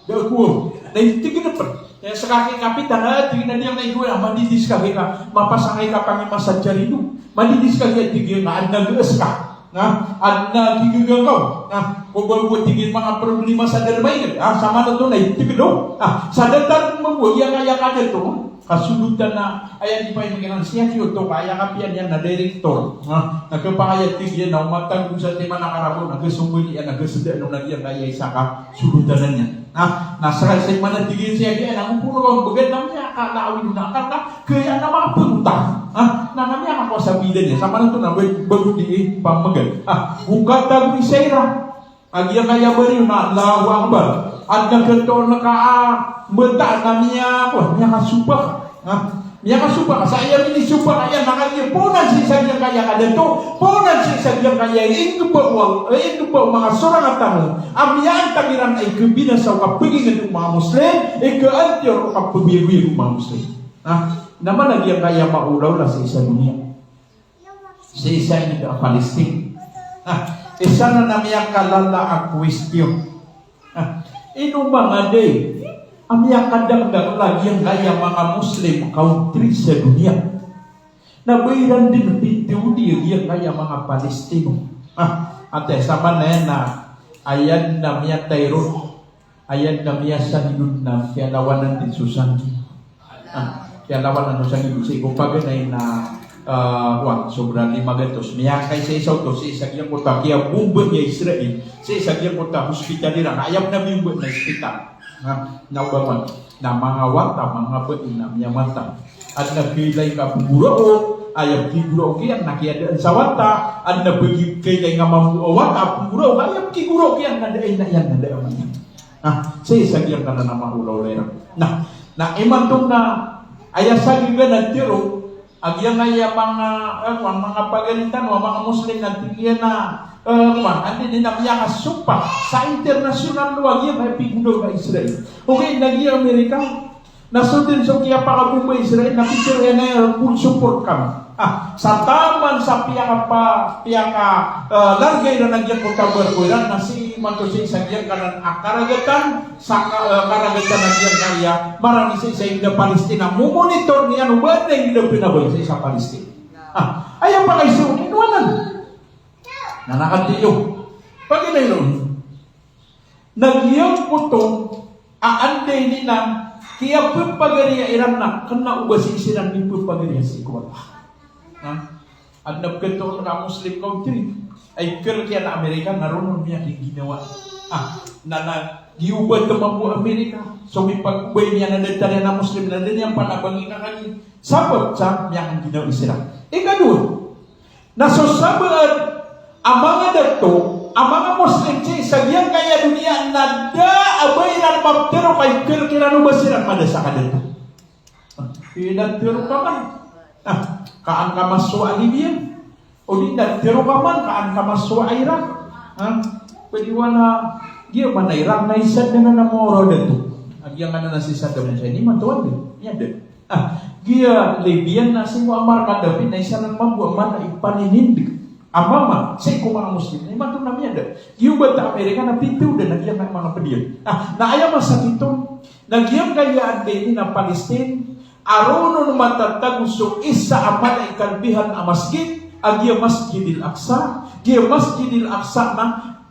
Dago, naitigil na pa. Sakaki kapitan, tigil na dia na iguan, madidis ka ka, mapasangay ka kami masadya rin. Madidis ka kaya tigil na, nag-eas ka. At nagigagaw kung bago tingin mga problema sa dalmay sama na ito na itigilo sa datar mo iya kaya dito kasulutan na ayan di pa yung mga siya kyoto kaya kapian yan na director nagkapakaya tigyan na umatag sa tema na karabo nagkasunggoy niya nagkasada nung nagyan kaya isa ka sulutan na niya nasa sa ima na tigyan siya kaya ang puro kong bagay na niya kalawin na karna kaya na mga punta na kami ang ako sa vida niya sama na ito na bago di pamagal buka tago ni Sarah agya kaya bari na Allahu Akbar at nagkanto na ka mata na niya kasupak niya kasupak sa iya mini supak ayan nakanya punan si sadyang kaya kadento punan si sadyang kaya ito pa mga surang at tanong amyaan tagiran ay kabinasaw kapagingin ng mga Muslim ikaantyor kapabiyagwir ng mga Muslim naman nagyang kaya maulaw na sa isa dunia sa isa ini ka Palestine isa na namiyang kalala ang kwestiyon ino mga day amiyang kadagdag lagi ang kaya mga Muslim country sa dunia nabayran din titiudi yung kaya mga Palestino at sama na yan na ayan na miya Tayron ayan na miya sa hinun na kaya lawanan din Susan kaya lawanan sa hinun sa ikupaganay na sobrang 500 miyakay sa isaw to sa isagyang kota kaya bumba niya Israel sa isagyang kota hospital nila ayam na bumba na hospital naubawan na mga wata mga bain na miya mata at nagkilay ka pumurao ayam kiguro kiyan nakiyadaan sa wata at nabagib kailay nga wata pumurao ayam kiguro kiyan nadain na yan nadain man sa isagyang ka na mahulaw lera na imantong na ayasagi ka na tiro agyan nga mga pagalitan mga Muslim na tigyan na hindi din nabiya ka supa sa international luwag yan ay pigulo ka Israel okay, nagi Amerika nasundin so kaya pakabumba Israel na picture yan na full support kami sa taman sa piyaka largay na nagyan ko kabarkuiran na si Mantosi sa gyan kanan karagatan sa karagatan nagyan kaya marami sa isa Palestina mumonitor niya ano ba na yung pinabay sa isa Palestina ayaw pa kayo siya inuwanan na nakatiyo pag inayron nagyan ko to aanday nila kaya pagpagariya iran na kana ubasi isiran ni pagpagariya si Kuwala at nagkanto na Muslim country ay kaya na Amerika naroon niya ginawa na giubad naman po Amerika so may pag-ubay niya na nagtala na Muslim na din yung panabangin na kanina sabot sa niyang ginawa Israel ikadun nasusabad ang mga dato ang mga Muslim sa diyan kaya dunia na abay na maptero kay kira no ba sila madasa ka dito pinatero ka man kaan ka maswa Libya o di natero ka man kaan ka maswa Iraq pwede wala giyo man na Iraq na isa na namoro dito agyan nga na si Saddam Hussein ni matuwan din yan din giya Libya na si Muammar Gaddafi na isa ng mabuang man na ipaninindig amama sa iko mga Muslim na imatong namin yan giyo ba ta Amerika na pitiw din nagyang ng mga padiyan na ayaw masakitong nagyang kayaan din na Palestine arono matatag so isa aman ay kalbihan ang masjid agya Masjidil Aqsa giya Masjidil Aqsa na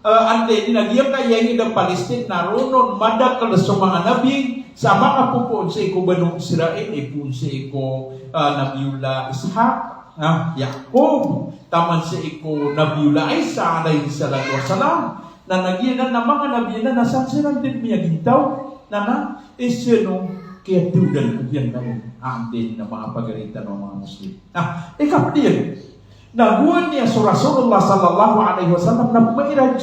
ande dinagiyam kaya ng Palestine naroon madakal sa mga nabi sa mga pupuon sa iko banong Israel ipun sa iko Nabiullah Ishaq Yakob taman sa iko Nabiullah Isa alayhi salatu wassalam na nagyan na mga nabi na nasansiran din miya gintaw na isino kaya tudan ko yan ang din na mga pagalitan ng mga Muslim ikapdiyan naguan niya sa Rasulullah sallallahu alaihi wasallam na mairaj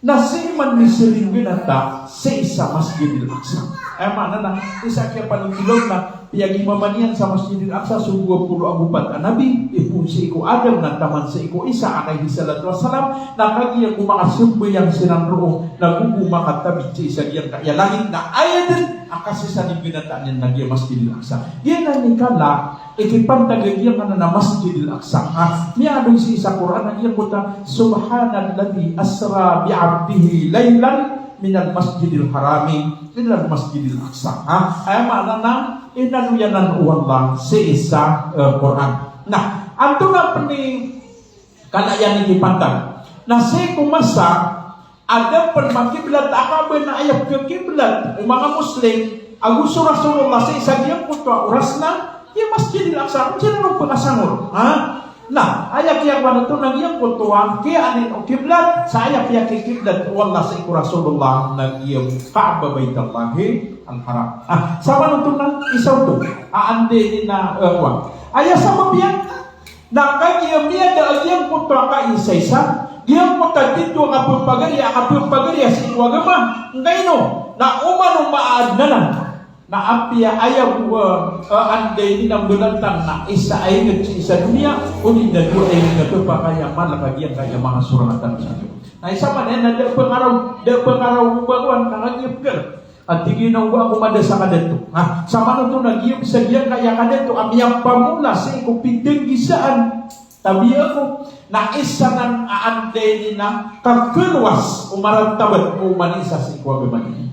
na siman ni Siringin ata sa isa Masjidil Aqsa mana na isa kaya panungilog na piyagimamanian sa Masjidil Aqsa sa 20 agupat nabi ipun si iko Adam na taman sa iko Isa alaihi salatu wassalam na kagiyang kumakasumbo yang sinanroo na gugumakatabi sa isa giyang kaya langit na ayatin Kasi sa nibinataan niya nagya Masjidil Aqsa. Yan ang nikala, ikipantagay yan na Masjidil Aqsa. Niya adong si isa Quran, nagya po ta, Subhanalladhi asra bi'abdihi laylan minal Masjidil Harami ilal Masjidil Aqsa. Ay maala na, inanuyanan uwan lang si isa Quran. Nah, anto na pani kalayan ni pantag. Na si kumasa ada permakiblat akabe na ayap ke kiblat mga Muslim agusto Rasulullah sa isang yang putwa oras na yung Masjidil Aqsa kung sino nung pagkasangur nah ayap yang wana ito nang yung putwa kaya anin o kiblat sa ayap yang kiblat wala sa iku Rasulullah nang yung Kaaba Baitallahi ang haram sama nung ito nang isaw ito aande ni na ayah sama biyan na kaya miya da yung putwa ka isa-isa dia maka dito nga pagpagariya sa iwagama ngayon na umano maadnanan na apia ayaw anday ni nang bulatan na isa ay sa dunia uni na dua ay nagpapakaya malakagyan kaya mga suratan sa Diyos na isa man na da pangaraw bagwan nangagip ka at tiginaw ako mada sa kadento sama nito nagiyip sa diyan kaya kadento amiyang pamula sa ikupindeng gisaan tabi ako na isa ng aande ni na kakulwas umarantabat o manisa si Kuwagaman.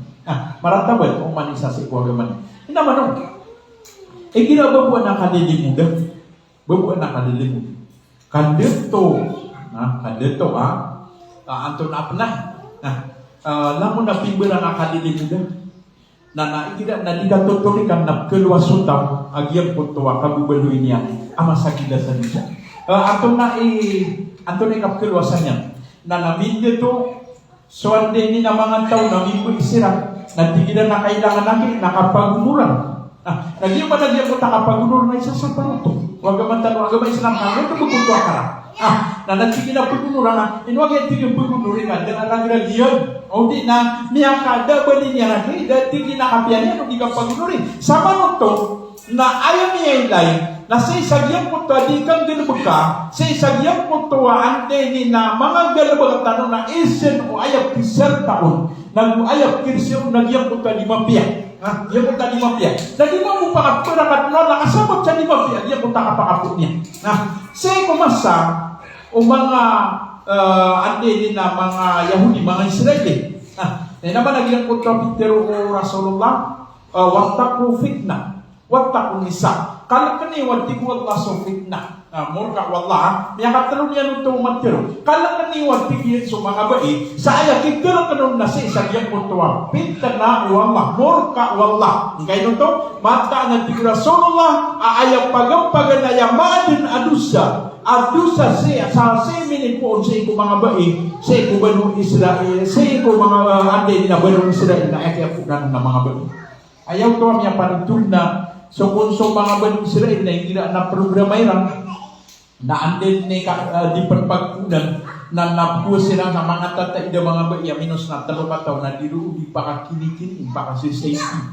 Marantabat o manisa si Kuwagaman. Hindi naman ginababuan na kadilimuda. Babuan na kadilimuda. Kadito. Anto na apa na. Lamun na pimbira na kadilimuda. Na dikatutulikan na kulwasutam agyang putuwa kabubaluin niya ama sakida sa niya. Ato na kapkilwasan niya na namin dito so ande ni na mga tao namin po isira natigilan na kailangan namin nakapagunuran nagyan ba nagyan ko nakapagunuran na isa sa paruto wag man tanong agama Islam ka ito bukuto akara na natigilan pagunuran na inwag yung tigil pagunurin ka dan arang nagyan o di na niya ka dabali niya na tigil na kapiyan niya di ka pagunurin sama nito na ayaw niya ilay na sa isagyang putwa di kang galabaga sa isagyang putwa ante ni na mga galabaga tanong na isen o ayap kisar taon nag-ayap kisar nagyang putwa di mapia yung putwa di mapia na di mo pakapurakat no nakasabot sa di mapia yung putwa kapakapot niya sa kumasa o mga ante ni na mga Yahudi mga Israeli na naman nagyang putwa Pitero o Rasulullah wataku fitna wataku nisa kalau kini wati Allah so fitnah murka wallah yang katulun yan untuk matiro kalau kini wati kiyan so mga bai saya kikil kanun na sa isang yang mutuwa fitnah wallah murka wallah ngay nito mata na tigura Rasulullah ayang pagampagan na yamadin adusa siya sa seminin po sa iku mga bai sa iku banu Israel sa iku mga ande na banu Israel na ayapunan na mga bai ayaw to ang panitun na so kung mga banong Israel na hindi na programayran na andin ni di perpagkunan na napuo sila sa mga tatay da mga baya minus na 3 taon na diruubi pa kakinikin pa kasi safety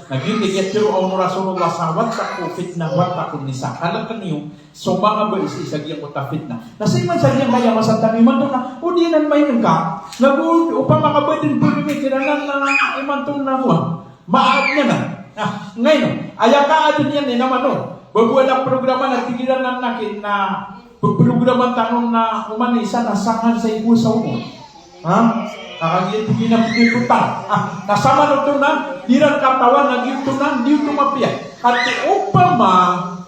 naging pero ang Rasulullah sa wata ko fitna wata ko nisa kalang kaniyo so mga baya isagyan ko ta fitna nasa iman sa diyan kaya masantang iman doon na udinan may ka upang makabadin po rin kinanan na iman doon na maad niya na ngayon, ayaw ka adin yan naman babuan na programa na tigilan na nakin na programa tanong na umanisa na sangan sa ibu sa umo nakagigil na pagkikutan nasama na ito na dirang katawan na gito na di ito mapiya at upama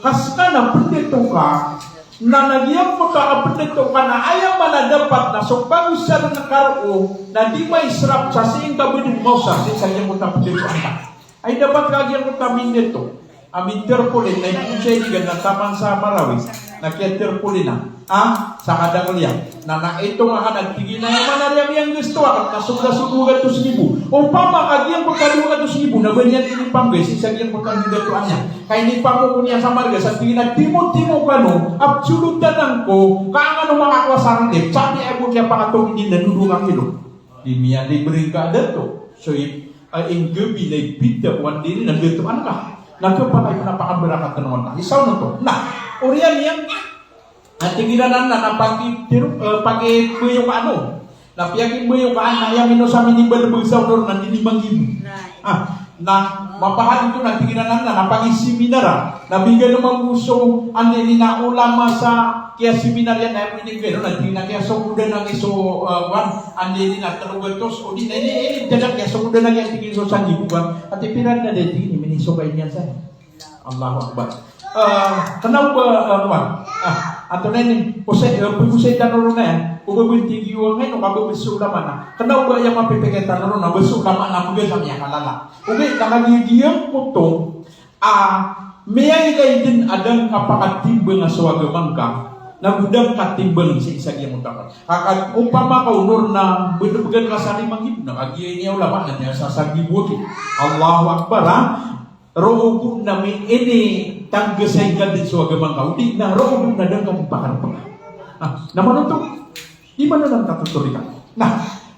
kas ka na pendito ka na nagyang mo ka pendito ka na ayaw manadapat na so bago siya na nakaro na di may sarap sa sing kabudin mo sa sing mo na pendito ang ay dapat kagyan ko tamin nito. Amin terpulin na yung siya iligan na taman sa Malawi. Nakiyaterpulin na. Sa kadangulya. Na ito nga nagtigil na yung manariyang yung gusto at nasugla-sugugan 2,000. Upama kagyan ko kalugan 2,000 na ganyan inipangges. Isagyan ko kandidatuan niya. Kaya inipangko ko niya sa marga. Sa tingin na timo-timo ka no. Absolutanan ko. Kaya nga no makakwasaran lip. Sabi ay mo niya pakatong hindi nanudungang ilo. Di miya libre ka dato. So in gabi na ibida wan din naglutuan ka nagkapatay ko napakabarakat na naman isaw na to uriyan yang tigilanan na pag-ibuyong napiyagin mo yung kaan na yung ino sa minibal bagsaw doon na dinimangin Nah, mapahal itu nanti kinanan na napangisi minara. Nabigyan naman gusto andi ni na ulama sa kaya seminar yan na ini pero nanti na kaya so kuda na iso andi ni na talugatos o di na ini dadak kaya so kuda na kaya tingin so sangi bukan. Ati piran na deti ni miniso kay niya sa. Allahu Akbar. Kenapa atau nene pusay tanong na yan ubabinti giwa ngayon kababiso ulama na kenapa yang mapipikit tanong na beso ulama na mga sa mga kalala okay nakagigiyang ko to mayay kay din adang kapakatimbang nga suwagamang ka na budang katimbang sa isa giyang utakan kakag upama ka unor na benebegan ka sa limang ibu nakagiyay niya ulama na niya sa sagibuti Allahu Akbar rohubun namin ini tanggasay ka din sa agamang kaudig na rohubun na lang kang pakar-pakar. Naman ito, di ba na lang katutulikan?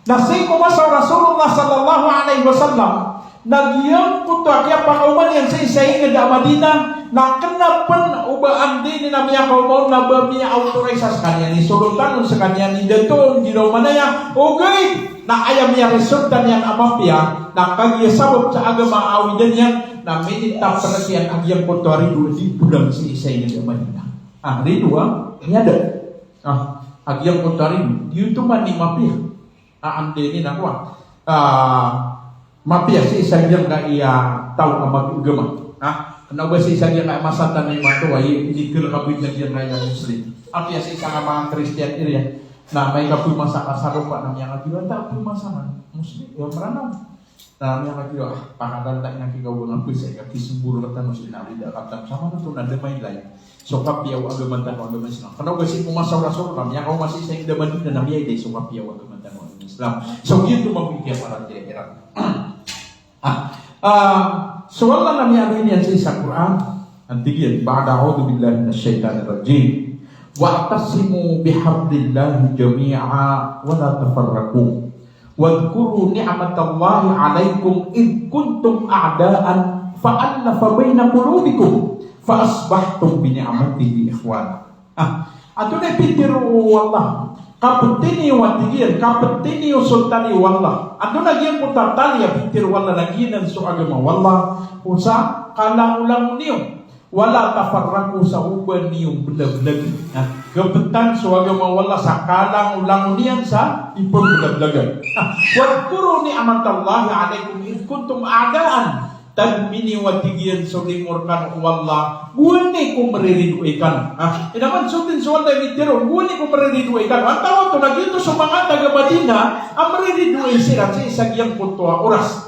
Nasay ko sa Rasulullah sallallahu alaihi wasallam, nagyang kuto, kaya pakauman yan sa isay nga Madina, na kenapan ubaan din na miya kaumaw na ba miya autorisa sa kanya ni Sultan sa kanya ni Daton, ginaw manaya, okay, na ayam yang resultan yang amapia, na kagyasabot sa agama awidan yan, na minita perhatian agyang kotori dua di bulan si isay nga Madina. Hari dua, ini ada. Agyang kotori, yun tuman ni mapia. Ande ni nakwa. Mapia si isay nga iya tahu kamak agama. Kenapa si isay nga masatan ni mato ay inikil kabit na diyan nga Muslim. Apia si isang mga Kristiyan iriya. Na may kapoy masa kasarupa na mga kagiro ta poy masa Muslim yo maranam. Na mga kagiro pakadanta na kigaw ng pusa ka kisumburo ka Muslim na ida katam sama to na demay lain. So kapiyaw agaman tan agaman Islam. Kana basi pumasaw rasul kami ako masih sa ida man na nabiyay day so kapiyaw agaman tan Islam. So yun tumabigyan para tira. So wala na niya rin yan sa isang Quran. Antigyan, ba'da a'udhu billahi minasyaitanir rajim. Wa'tasimu bihablillahi jami'a wa la tafarraqu. Wadhkuru ni'matallahi 'alaikum id kuntum a'da'an fa'alafa baina qulubikum fa asbahtum bi ni'matihi ikhwana. Ato na pitiru wallah. Kapetini watigir, kapetini sultani wallah. Ando nagyan putar tali ya pikir wallah nagyan so agama wallah. Usa kalang ulang niyo. Wala tafarraku sa uban niyo belag-belag. Kebetan so agama wallah sa kalang ulang niyan sa ipon belag-belagan. Wadkuru ni'matallahi 'alaikum id kuntum a'daan. Tadmini watigian so limurkan wallah buani ko maririduikan inaman sutin so wallah mitiro buani ko maririduikan ang tawag to nagito sa mga taga Madina ang maririduin sila sa isagyang puntua oras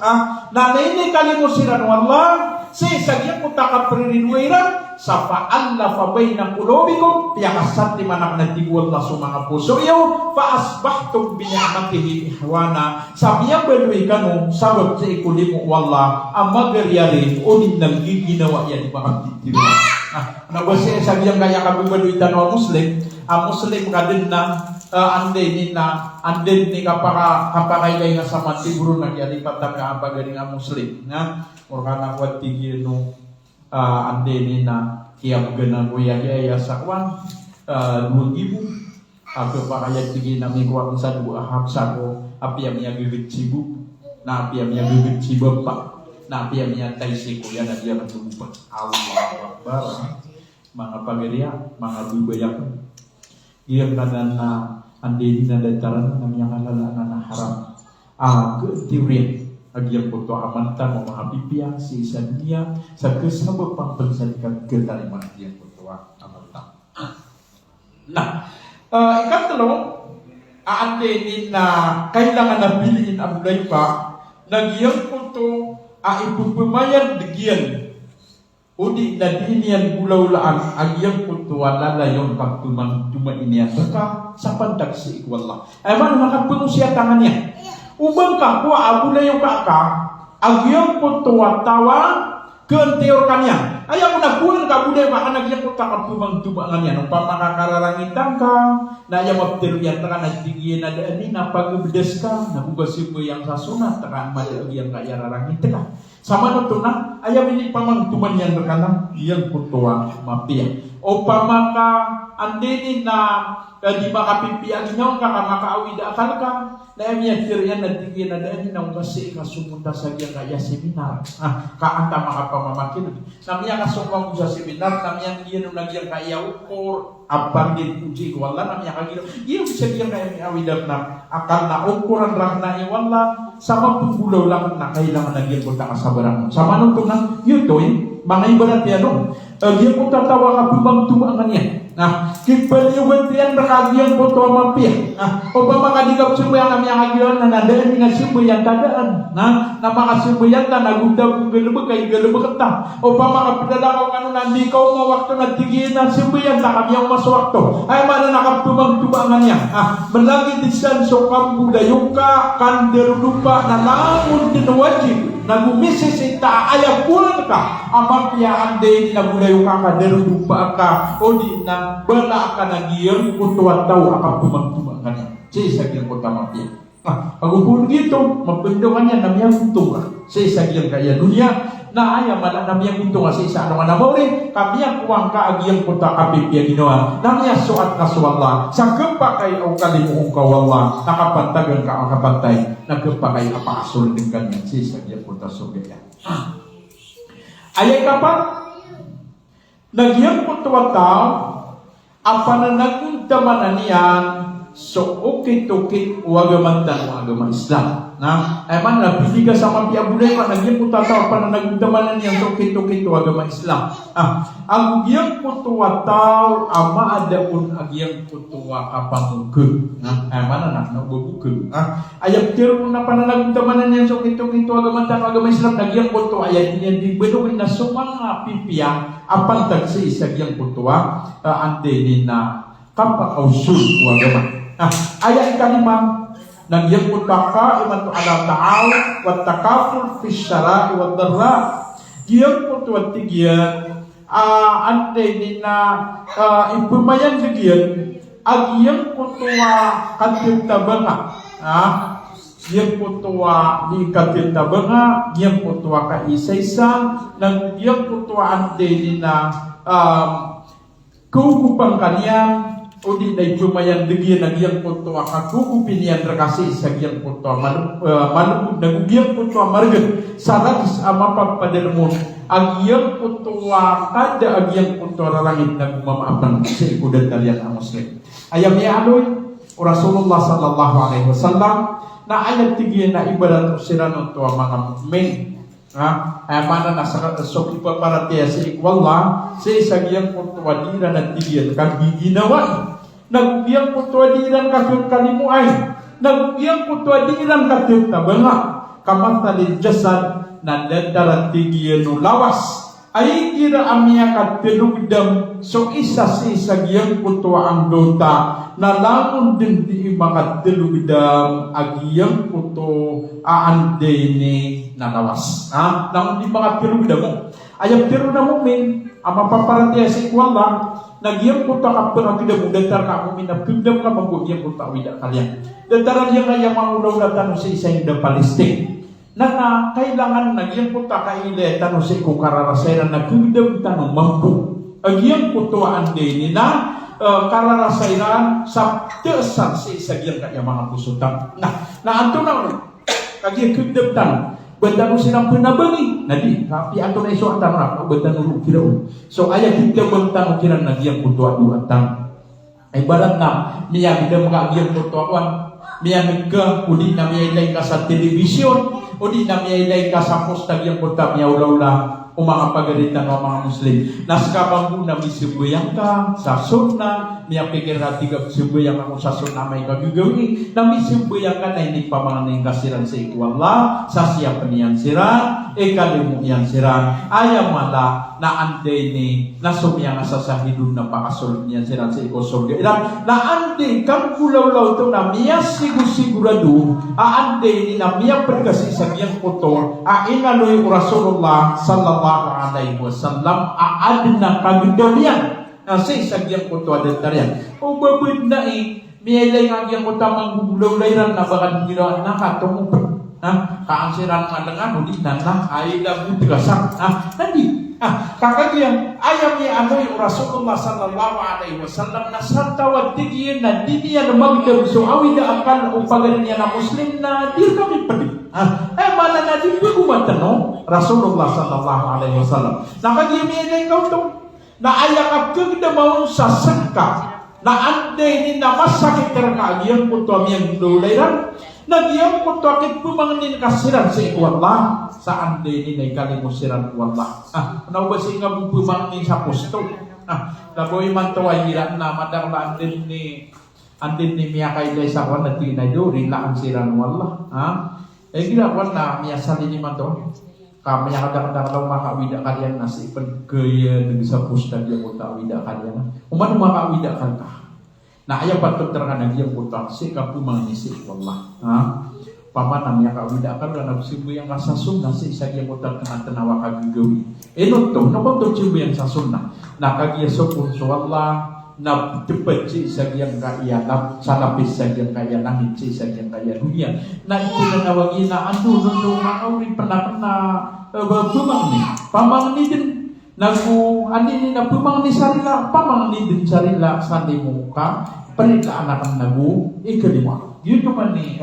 na nainay kalimo sila wallah sa isagyang punta ka maririduiran sa fa'allafa bayna qulubikum piyakasat di manak nagtigual na sa mga puso iyo fa'asbahtum bi ni'matihi ihwana sabiyang baluy kanu sabab sa ikulimo wallah ang magaryari unin nang giginawa yan makagtitiwa nabasi sabiyang kaya kami baluy tanwa Muslim ang Muslim ka din na anden ni kapakaylay nga sa matiburo nagyari pataka bagari nga Muslim or kana watigil no andeni na kiyam ganang kuya kaya sa kwan 2,000 ako pa kaya tigil na may kuwan sa dua hapsa ko apiyam niya gigit sibu na apiyam niya gigit sibu pa na apiyam niya taisi ko yan na diya matulupad Allahu Akbar mga pagiriya mga bubayak iyam na na andeni na dataran na mga kalala na haram keutirin agyang puto amantan mo mga pipiang si isa niya sa kasabot pang pansalikan ketaliman agyang puto amantan. Nah, ikatlo, aandenin na kailangan na bilhin ang bulay pa nagyang puto ipupumayan digyan udi na dinian gulaw-laan agyang puto lalayon kaptuman iniya sa pandag si ikwallah. Eman nakapuno siya tangan niya. Ubang kapwa abu na yung kaka agyang putuwa tawa keuntior kanya ayaw mo nagbulan ka buday maka nagyang puta kapumang tubangan yan upang makakararangitan ka na ayaw maptiruyan taka nagtigyan na daan na pagbedes ka nagugasin mo yung sasunat taka madaag yung kaya rarangit ka Sama nito na, ayam ini pamang tuman yan berkanang, yang kutuwa mapia. O pamaka, andini na, di makapipian nyo, makaawid akal ka, na emiya kiriyan na tingin na dahil na kasi kasumunta sa kaya seminar. Kaanta makapamamakin. Namiya kasumang sa seminar, namiya yun nagyang kaya ukor, apang din uji ko, wala namiya kagino. Yung bisa diyan kaya may awidan na, akal na ukuran rang na iwala, sama pembulaw lang na kailangan nagyang punta kasabaran. Sama nung tunang, yun to mga ibarat yan no. Dia pun tatawa ka bumang tumangan yan. Kipaliwan tiyan nakagiyang po to mampia. O ba makadikap sumbayang kami ang agiyon na nadaan nga sumbayang tadaan. Na makasumbayang ta nagunda kung galubag kay galubag ta. O ba makapidala ka nandi ka umawakto na tigil na sumbayang ta kami ang maswakto. Ay mana nakapumang tumangan yan. Malagi disan so kambudayo ka kanderudupa na langon tinawajib. Nagumisisita ayapuan ka amang piyaan din nagulayo ka kanderudupa ka o di na bala ka nagyan kutuan daw akan tumang-tumang kanya. Sisagyan ko tamang piya. Pagupun gitu, mapindukan niya namiyang untung. Sisagyan kaya dunia na ayaw mala namiyang untung sa isa ano nga namori. Kamiyang kuwang ka agyang kuta kapipya ginawa. Namiyang suat kaswala. Sa gempa kay o kalimuong kawala. Nakapantagan ka ang kapantay. Naggempa kay apakasul din kanya. Sisagyan kuta sugaya. Ayay kapan? Nagyang kutuwa tao. Apa na nagkuntamanan niyan, so ukit-ukit wagaman Islam. Eman na pili ka sa mapiabulay pa, nagyang kutataw pa na nagkuntamanan niyan, so ukit-ukit wagaman Islam. Ang giyang kutuwataw, ama adaun agyang kutuwa kapangugod. Eman na nabubukod. Ayap tiro na pa na nagkuntamanan niyan, so ukit-ukit wagaman Islam, nagyang kutuwa, ayat niyan di benuin na sumanga pipiyang, apan tagsi isagyang kutuwa, ante na kapakausul wagaman. Ayat kalima nagyang kutaka iman to ala ta'al wa takaful fi syara'i wa dharra. Giyang kutuwa tigyan ante na ipumayan tigyan agyang kutuwa katiltabanga. Yang kutuwa di katiltabanga, yang kutuwa ka isa-isa, nang yang kutuwa ante na kukupang kaniyang o di na ipumayan digyan ang yang kutuwa ka kukupin yan rakasi sa yang kutuwa malubog na yang kutuwa margan saradis mapagpadalmon ang yang kutuwa kada ang yang kutuwa rarangin na gumamaapan sa ikudan talian ang muslim. Ayam ya aloy Rasulullah sallallahu alaihi wasallam na ayat tigyan na ibarat sila ng tuwa mga mukmin. Mana na sa ipa para tiya sa ikwala sa isagyang kutuwadiran at tigyan kang giginawa. Nagugiyang kutuwadiran kakyung kalimuay. Nagugiyang kutuwadiran kakyung tabanga. Kamantalin jasad na nadarat tigyan no lawas. Ay kira amya katilugdam so isa si isagyang kutuwa ang dota na langon din di makatilugdam agyang kuto aande ni nalawas. Langon di makatilugdam mo. Ayam tiro na mumin ama paparatiya si ikwala nagyang kuto kapag agdam mo datar ka mumin na pindam ka mabugyang kuto awida kalian. Dataran yang ayam maulaw na tanong si isa yung palistik. Na kailangan nagyang puta kaile tanong si kukararasairan na kudam tanong mampu. Agyang kutuaan din na kararasairan sa tesan si isagyang kaya mga pusutan. Anto na agyang kudam tanong. Benda mo silang pinabangi. Nadi, tapi anto na iso ang tanong na benda nulong kiraw. So ayah kita bentang kiran nagyang kutuaan duat tanong. Ay balat na niya bida mga agyang kutuaan. Niya nagka uli na miyay ka sa telebisyon. O di na miyay ka sa postag yung punta miya ula-ula o mga pagalitan ng mga Muslim. Naskabang na may sibuyang ka sa sunna, miya pikir na tigap sibuyang ako sa sunna may kagagawin. Na may sibuyang ka na hindi pa mga nangkasiran sa ikwala, sa siya niyan sira, kalimu yan sira. Ayaw mala na ante ni nasumiyang sa sahidun na pakasul niyan sira sa ikosol. Na ante kang kulaw-law ito na miya sigurado, ante ni na miya perkasi sa miyang puto, inaloy Rasulullah sallallahu alaihi wasallam aadna kagdalian nasi sagyang kuto adatarian o babud na miyay nga gyang kutamang gulawlayran na bakad gila nakatong Kaansiran madengan udi nana aida butegasak. Tadi kakak yang ayam yang anu Rasulullah sallallahu alaihi wasallam nasanta wa didiya na didiya na magdam so awida akan upagarin na muslim na dir kami pedih. Mana na di pagumatan no Rasulullah sallallahu alaihi wasallam. Nakagiyam yan ikaw to na ayak kag na mau sasangka na ande ni na masakit terkagiyam po to amiyang dulairan. Nagyam ko to akit pumangnin kasiran sa ikwallah saan din ni kalimusiran ikwallah. Ano ba si nga pumangnin sa pusto? Laboy man to ay hiran na madang andin ni miya kay lay sa kwan na tinay do rin laan siran ikwallah. Gila kwan na miya salin ni man to. Kami yang kadang-kadang daw makawida kalian nasi pagkaya ng sa pusta dia mo tawida kalian. Umano makawida kan ka. Nah, ayah patut terkadang dia putar si kapu mangisi wallah. Paman namanya kawida kan dalam sibu yang rasa sunnah si saya putar kena tenawa kagigawi. Eno to, no to sibu yang sasunnah. Nah, kagia sopun wallah na cepet si saya yang kaya nap salapis saya yang kaya langit si saya yang kaya dunia. Nah, itu na nawagi na anu nundu makawin pernah bumang ni. Pamang ni din nagu ani na pumang ni sarila pamang ni din sarila sa muka perintah anak nagu ikelima yun man ni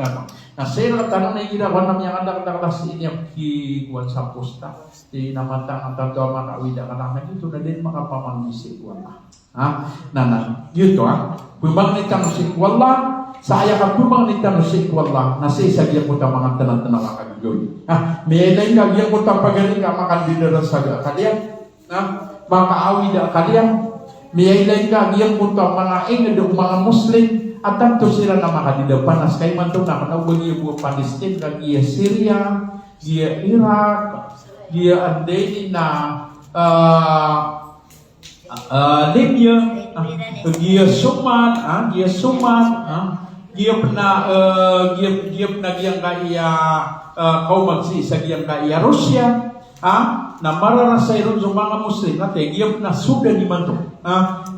na sila tanong na gira wan namanya kadang-kadang ini yang ki kuan sa posta di namatang ang tato makawida kadang itu na din makapamang ni si wala nana yun to pumang ni tang si wala saya ka pumang ni tang si wala na si sagya ko ta mga tanan-tanan kagagoy may lain kagya ko ta pagaling ka makan dinara saga kalian makaawida kalian miyay ka giyang punto mga ingedong mga Muslim at tanto sila na makadidapan as kay man to na kanawag iya buong Palestine kag iya Syria iya Iraq iya andeni na Libya iya Suman iya pena giyang kaya kau magsi sa giyang kaya Russia na mararasay ron sa mga Muslim natin giyap na suda ni manto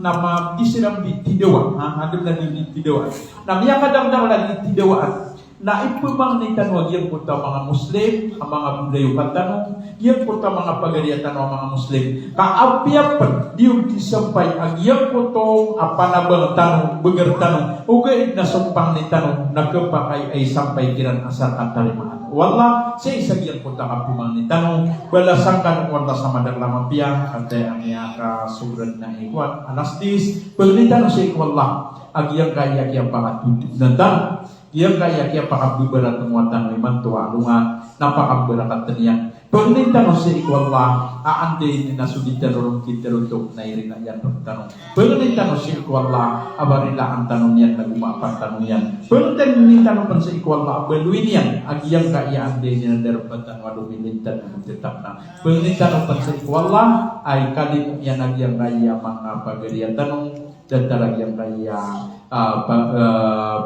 na mabisiram di tidawa hadap na di tidawa na miya kadang-kadang na di tidawa na ipumang ni tanwag yung punta mga Muslim ang mga budayo tanong yung punta mga pagariatan ng mga Muslim kaapiapan diyong kisampay ang yung punto apanabang tanong bagar tanong ugay na sumpang ni tanong nagkapakay ay sampay kiran asar at talimaan wala sa isang yung punta kapumang ni tanong wala sangkan wala sa madaglamang piyang kante ang iyaka surat na ikuan alas 10 pagalitan sa ikwallah ang iyang kaya kaya pangatutip na tanong yang kaya kaya pakabibarat ng watang liman tuwa lunga napakabarakat niyan pagninta no si ikwallah aande ni nasuditan ron kita untuk nairi na yan tanong pagninta no si ikwallah abarila ang tanong yan nagumapan tanong yan pagninta no pan si ikwallah abaluin yan agiyang kaya ande ni nadarapatan walumilintan ng tetap na pagninta no pan si ikwallah ay kalimu yan agiyang kaya mga pagarian tanong dan talagang kaya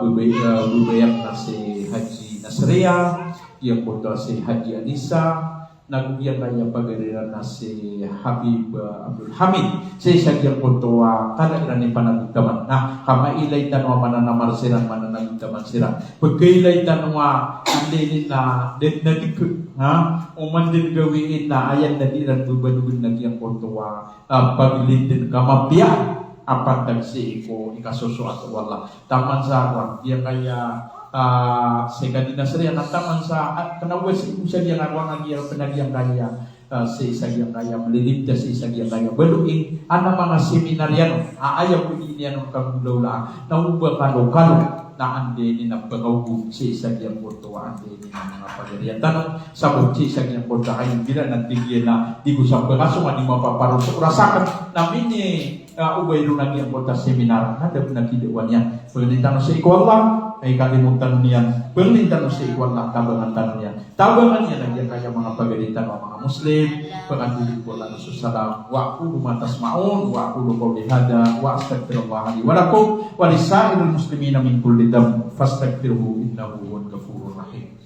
bubayak na si Haji Nasria, yang puto si Haji Anissa, nagbiyan kaya pagariran na si Habib Abdul Hamid, sa isang yang puto kanagran ni panagdaman na kamailay tanwa mananamar silang mananagdaman silang pagkailay tanwa andinin na dead na dikut uman din gawiin na ayan na diran bubalugun na yang puto pagilin din kamabiyaan apat tagsi ko ikasuso at wala taman sa awan dia kaya seka dinasri anak taman sa kenawes siya dia ngarwang dia penagiang kaya si isa yang kaya melilipta si isa yang kaya beluing ana mga seminaryan ayaw ko iniyan ng kagulaula na ubah kalo na ande ni na pagawug si isa yang porto ande ni mga pagarian tanong sabot si isa yang porto ay bila nanti na di ko sa kaso nga di mapaparo sa rasakan namin ni ubay rin lagi ang kota seminar hadap na kidawannya paglintan sa ikwallah ay kalimutan niyan paglintan sa ikwallah tabangan niya lagi kaya mga pagalitan ng mga Muslim pagandulin ko lang sa salam wa aqulu ma tasma'un wa aqulu qawli hada wa astaghfirullah li wa lakum wa lisairil muslimina min kulli dhanb fastaghfiruhu innahu huwal ghafurur rahim.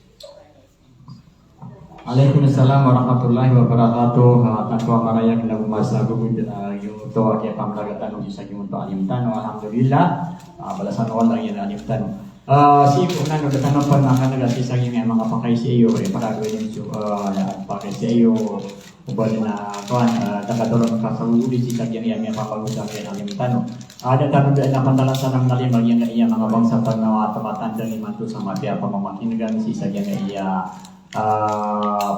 Waalaikumsalam warahmatullahi wabarakatuh. Takwa maraya kena masa gubud yung to kaya pamlagatan ng isa yung to alim tano alhamdulillah balasan wala yan alim tano Si una no tanong pa na kanila si sa mga pakay sa iyo para gawin yung pakay sa iyo ubal na kuan tagadoron ka sa uli si sa iya mga papagusa kay alim tanong. Ada tanong na pandalan sa nang nalimag yang iya mga bangsa tanaw at matanda ni mantu sa mapya pamamakinugan si sa iya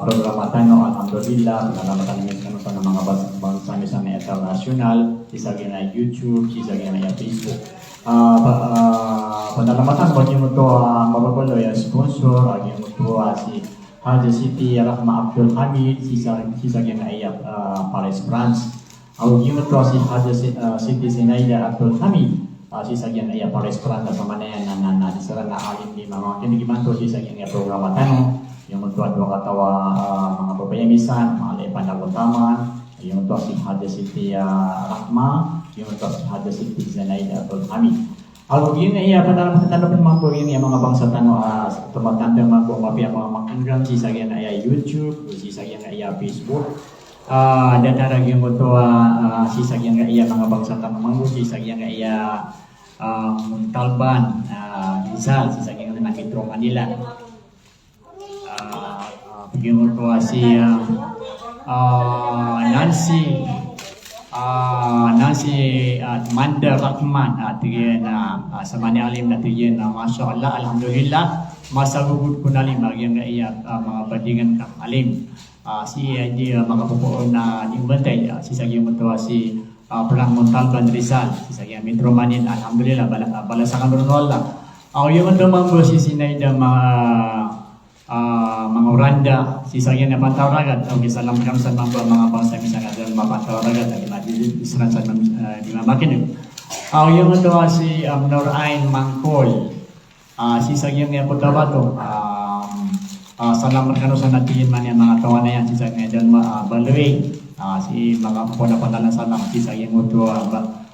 programa tanong alhamdulillah pinamatan namin kanu sa mga bangsa sa international si sa YouTube si sa Facebook. Pendalamatan bagi mutua mababalo ya sponsor bagi mutua si Haji Siti Rahma Abdul Hamid sisa yang ayat Paris France au mutua si Haji Siti Zinaida Abdul Hamid sisa yang ayat Paris France sama na nana disarana alim di mama kini gimanto sisa yang ayat program tano yang mutua dua katawa mga papayamisan mga lepan utaman yung mutua si Haji Siti Rahma yung mutua si Haji Siti Zinaida Abdul Hamid. Kalau gini ya pada tanda pemangku ini yang mga bangsa tano tempat tanda mampu mapia mga makangram si sagian ya YouTube, si sagian ya Facebook, dan ada yang tua si sagian ya mga bangsa tano mampu si sagian ya Talban, Rizal, si sagian na Metro Manila, yang tua si Nancy Manda Rahman tiyan sa Manialim na tiyan Masya Allah Alhamdulillah masagugod ko nalim bagyang iya mga badingan ka alim si di mga pupuon na dimbantay si sagyang mutuwa si Perang Montalban Rizal si sagyang Metro Manila Alhamdulillah bala sa kanunon lang yung mandamang si sinayda mga uranda si sagyang na pantawragat o salam kami sa mga bangsa misalnya dalam mapantawragat at isran sa di mamakin yung ito si Nur Ain Mangkol si sagyang na putabato salam kano sa natin man yung mga tawa na yan si sagyang na dyan baluwi si mga puna salam si sagyang ito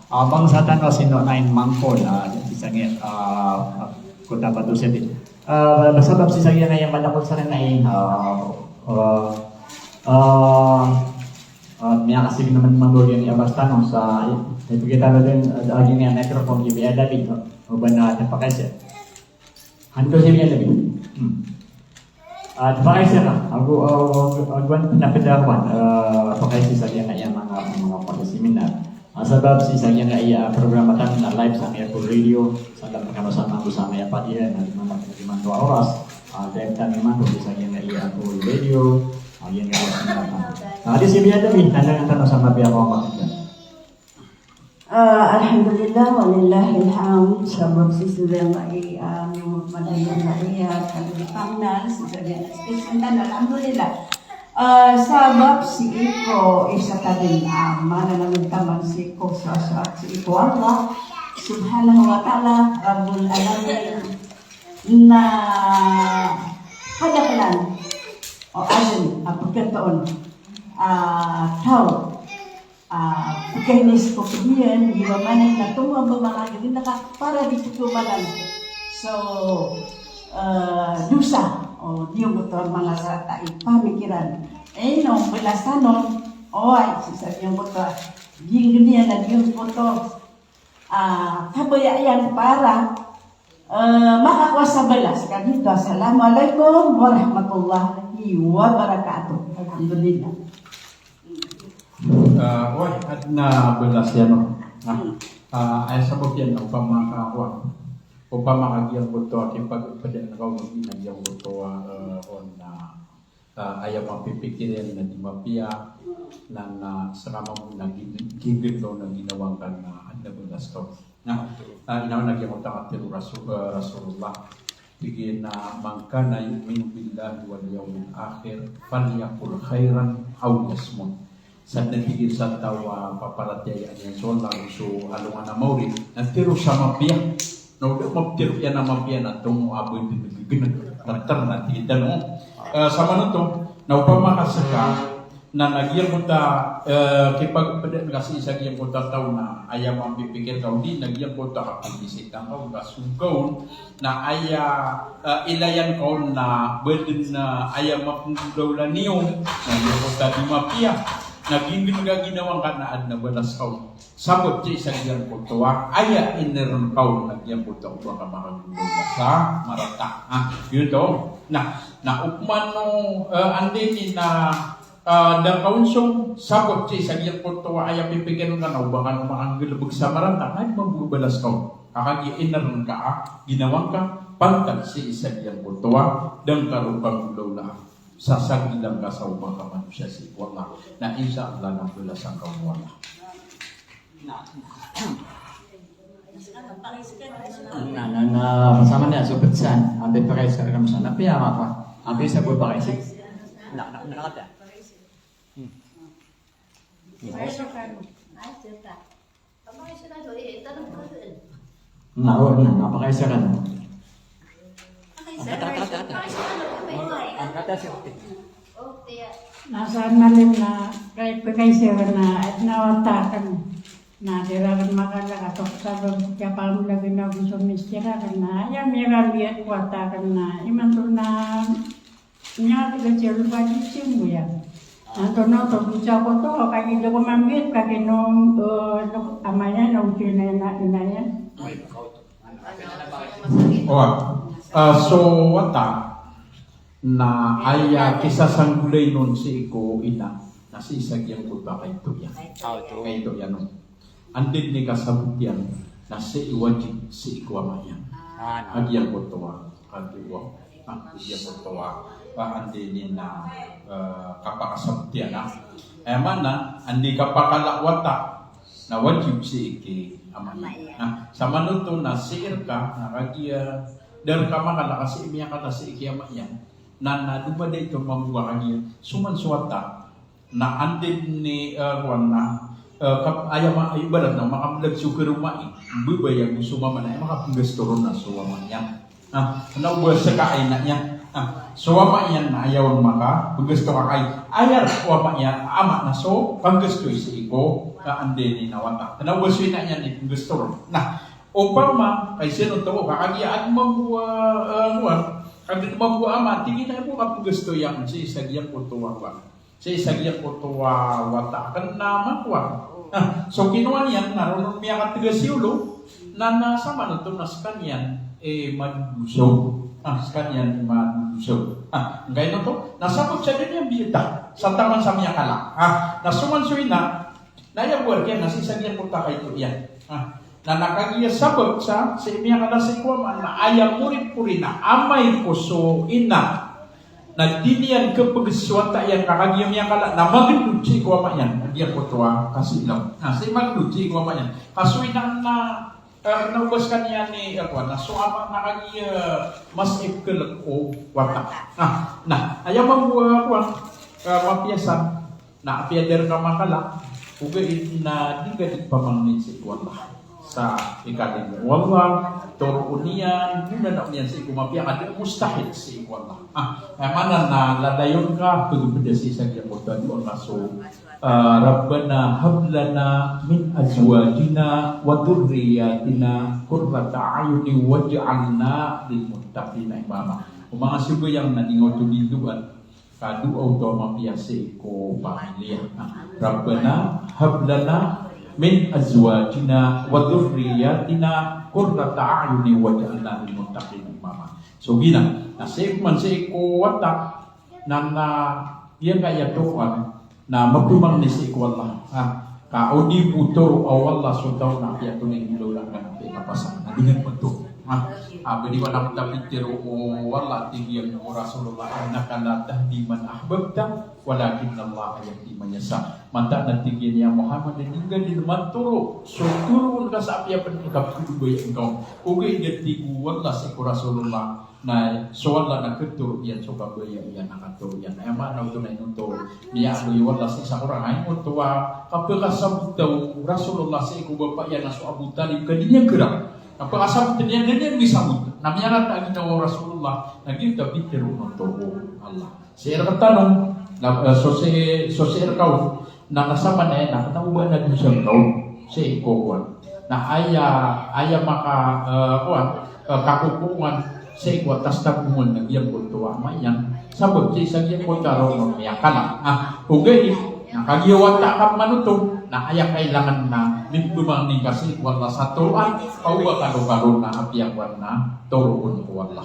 bangsa tanwa si Nur Ain Mangkol si sagyang kutabato siya din sebab si saya yang banyak besar naik yang kasih teman manggil yang abastan sa itu kita ada lagi ni mikrofon gibi ada di benar terpakai saja hantu sih ada lebih terpakai saja aku pendapat pakai sih saja yang mga pada seminar sebab si saya program na live sa radio sa pagkamasan sama ya padihan na lima 2 oras dan naman bisa yang aku radio yang di sini ada tandangan tanah sama pihak Roma. Alhamdulillah walillahil hamd sabab sisulang ay madayon na iya kalipangnan sisulang isintan alhamdulillah sabab si Iko isa kading mananamit taman si Iko sa si Iko Allah subhanahu wa ta'ala Rabbul Alamin na kadakalan o asin pagkataon tao pagkainis ko kabiyan di ba manay na tuwa ba mga gawin para di tutubalan so dusa o diyo ko to mga sa pamikiran nung belasanon ay sisabiyang ko to giniyan na diyo ko to kabayayan para makakuha sa balas ka dito. Assalamualaikum warahmatullahi wabarakatuh. Alhamdulillah. Wah, at na belas yan. Ay sabot yan upang makakuha. Upang makagiyang buto at yung pagpadan na kung ginagiyang buto on ayaw mapipikirin na di mapia na sarama mo na gigil na ginawang ka na belas to. Inaw nagyamot ang ating Rasulullah bigyan na mangka na yu'minu billahi wal yawmil akhir falyakul khairan aw yasmut sa nabigil sa tawa paparatyayan yan so lang so alungan na maurin nagtiro sa mapia no maptiro yan na mapia na itong aboy din nagiging na tigitan mo sama na ito na upang makasaka na nagyang mo ta kipag kasi isang mo ta tao na ayaw ang pipikir kau di nagyang mo ta kapisit ang kau kasugaw na ilayan kau na burden na ayaw mapungdaw lang niyo na yung mo ta di mapia naging ginawang kanaan na balas kaw. Sabot siya sa iyang kutuwa, aya ineron kaw nagyang kutuwa ka makagulong sa marata. Yun daw. Naukman no, andin na kaunsong sabot siya sa iyang kutuwa, aya pipigyan ka na, baka makagulubog sa marata, kahit mabubalas kaw. Kakagi ineron ka, ginawang ka, pantag si isa iyang kutuwa, dan karupang ulaw na. Sasagilang ka sa upang manusia si wala na isa ang lanang tulas ang kawala. Bersama niya subetsan, ambil pakai sekarang sana, tapi apa? Ambil sebut pakai sih. Nak ya? Nah, pakai sekarang. Nasaan malim na kahit pagkaisiran na at nawatakan na dirakan makalakatok sa kaya paano lagi na gusto mistirakan na ayam mirami at watakan na imanto na niya kagacil bajicin mo yan. Nanto no, to bisa ko to, kaya ko mamit, kaya nung amanya, nung inayan. So wata na aya kisa sang gulay nun si iko ina na si isagyang kuta kay ito yan. Kay ito yan. Andin ni kasabot yan na si iwajib si iko amayan. Agyang kutuwa. Agyang kutuwa. Andin ni na kapakasabot yan. Mana, andi kapakalawata na wajib si iki amayan. Sa manuto na si irka na kagya dan kamakala kasi imiya ka na si ikiyama yan na dumada ito mabuwa kanya suman suwata na andin ni Juan na ayama ibarat na makabulag suka rumah bubayang sumama na makapagasturo na suwama yan naubuwa sa kain na yan suwama yan na ayaw maka pagasto ka kay ayar suwama yan ama na so pagasto si iko andin ni nawata naubuwa siya na yan ipagasturo upama kay sino to kakagiaan mabuwa kagit mabuwa ama tingin na mo kapag gusto yang si isagyang kutuwa si isagyang kutuwa wata kan nama kwa so kinuha niyan naroon miya katigasiyulo na nasama nito na sa kanyan maduso sa kanyan maduso ngayon to nasabot siya din yung biyeta sa taman sa miya kala nasumansoy na nayabuar kaya nasisagyang kutuwa kay ito yan na nakagiya sabot sa imiya kada si kuwaman na ayaw murit-puri na amay puso ina na diniyan kapag-swata yan kakagiya miya kala na maglud si kuwaman yan nagyan ko tuwa kasilaw si maglud si kuwaman yan kasoy na naubas ka niya ni na so ama nakagiya mas ipkalag o wata ayaw mabuwa mapiyasan na apiader ka makala ugain na di ka di pamangnin si kuwala sa ikalim wallah toro unian muna na unian si kumapia kada mustahil si wallah mana na ladayon ka pagpeda si sa giyamutan mo kaso rabbana hablana min azwajina wa dhurriyyatina qurrata ayuni waj'alna lil muttaqina imama mga sugayang naningaw tuliduan kaduaw to mapia si ko pamilya rabbana hablana min azwajina wa dhurriyyatina qurrata a'yuni waj'alna lil muttaqina imama. So gina, nasib man si ko wata na iya kaya tuan na mapumang ni si ko Allah. Kaudi puto awalla sutaw na kaya tuning ilola kan kapasang na dengan bentuk. Abdi wa lam tabtiru walla tinggian Rasulullah annaka la tahdi man ahbabta walakin Allah yahdi man yasha. Manta na tinggian ya Muhammad dan hingga di manturo so turun ka sa apya penikap kudu engkau. Ugi detigu walla si Rasulullah na so walla na ketur yan so kabaya yan nakatur yan. Ema na tunay nunto niya alu walla si sa orang ay mutua kapag sabutaw Rasulullah si ku bapak yan so Abu Talib kadinya gerak. Apa asal dia disambut. Namanya rata ginawa Rasulullah. Naging tapi terunong tobo Allah. Sir katanong na sosial kau na kasama na yan nakatawa ba na dusang kau si ikukuan na aya maka kakukuan si ikuatas tabungan nagyang kultuwa mayan sabot si isang yung kultaro ng miyakala ugay Nah, kagiyawan takap manuto, na ayak kailangan na nagpumang ni kasi wala sa turuan, pauwa kalo-kalo na apiyawan na turuan ko wala.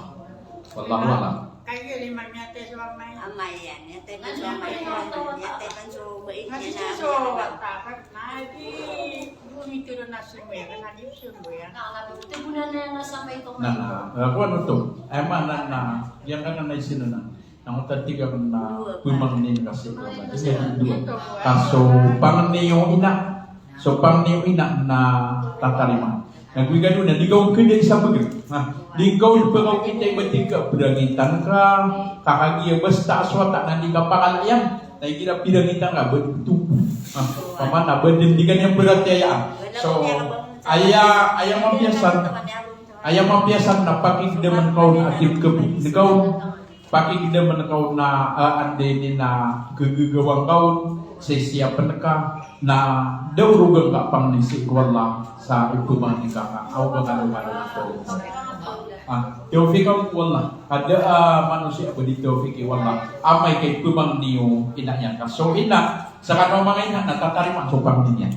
Wala. Kayo lima niya teso amay. Amay yan. Yate man so amay yan. Yate man so bait Nasi niya teso na. takat na di bumito na sumuya na di sumuya. Tibunan na yung nasa may itong Nah, ako ano to? Ay na yang kan na sino na. Ang tatiga kan na pumangnin kasi ko ba. Kasi dua. Kaso pangniyo ina. So pangniyo ina na tatarima. Nagwigano na digaw ka din sa bagay. Digaw pa kita matika pirangitan ka. Kakagiya basta aswata na di ka pakalayan. Na kira pirangitan ka betul. Pamana bendindigan yang berataya. So ayam mabiasan na pakigdaman kau na akib kebi. Ikaw pakigdaman kau na ande ni na gagawang kau sesiapan ka na daurugan ka pang nisik wala sa ipumang ni ka au bangalo-ngalo ko. Taufik wala ada manusia budi taufik wala amai kay pumang niyo inanya ka. So ina sa kanong mga ina natatarima so pang niya.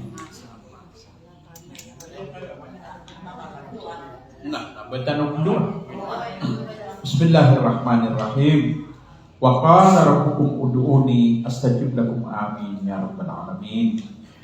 Nah, bertanong dua. Bismillahirrahmanirrahim. Wa qala rabbukum ud'uni astajib lakum amin ya rabbal alamin.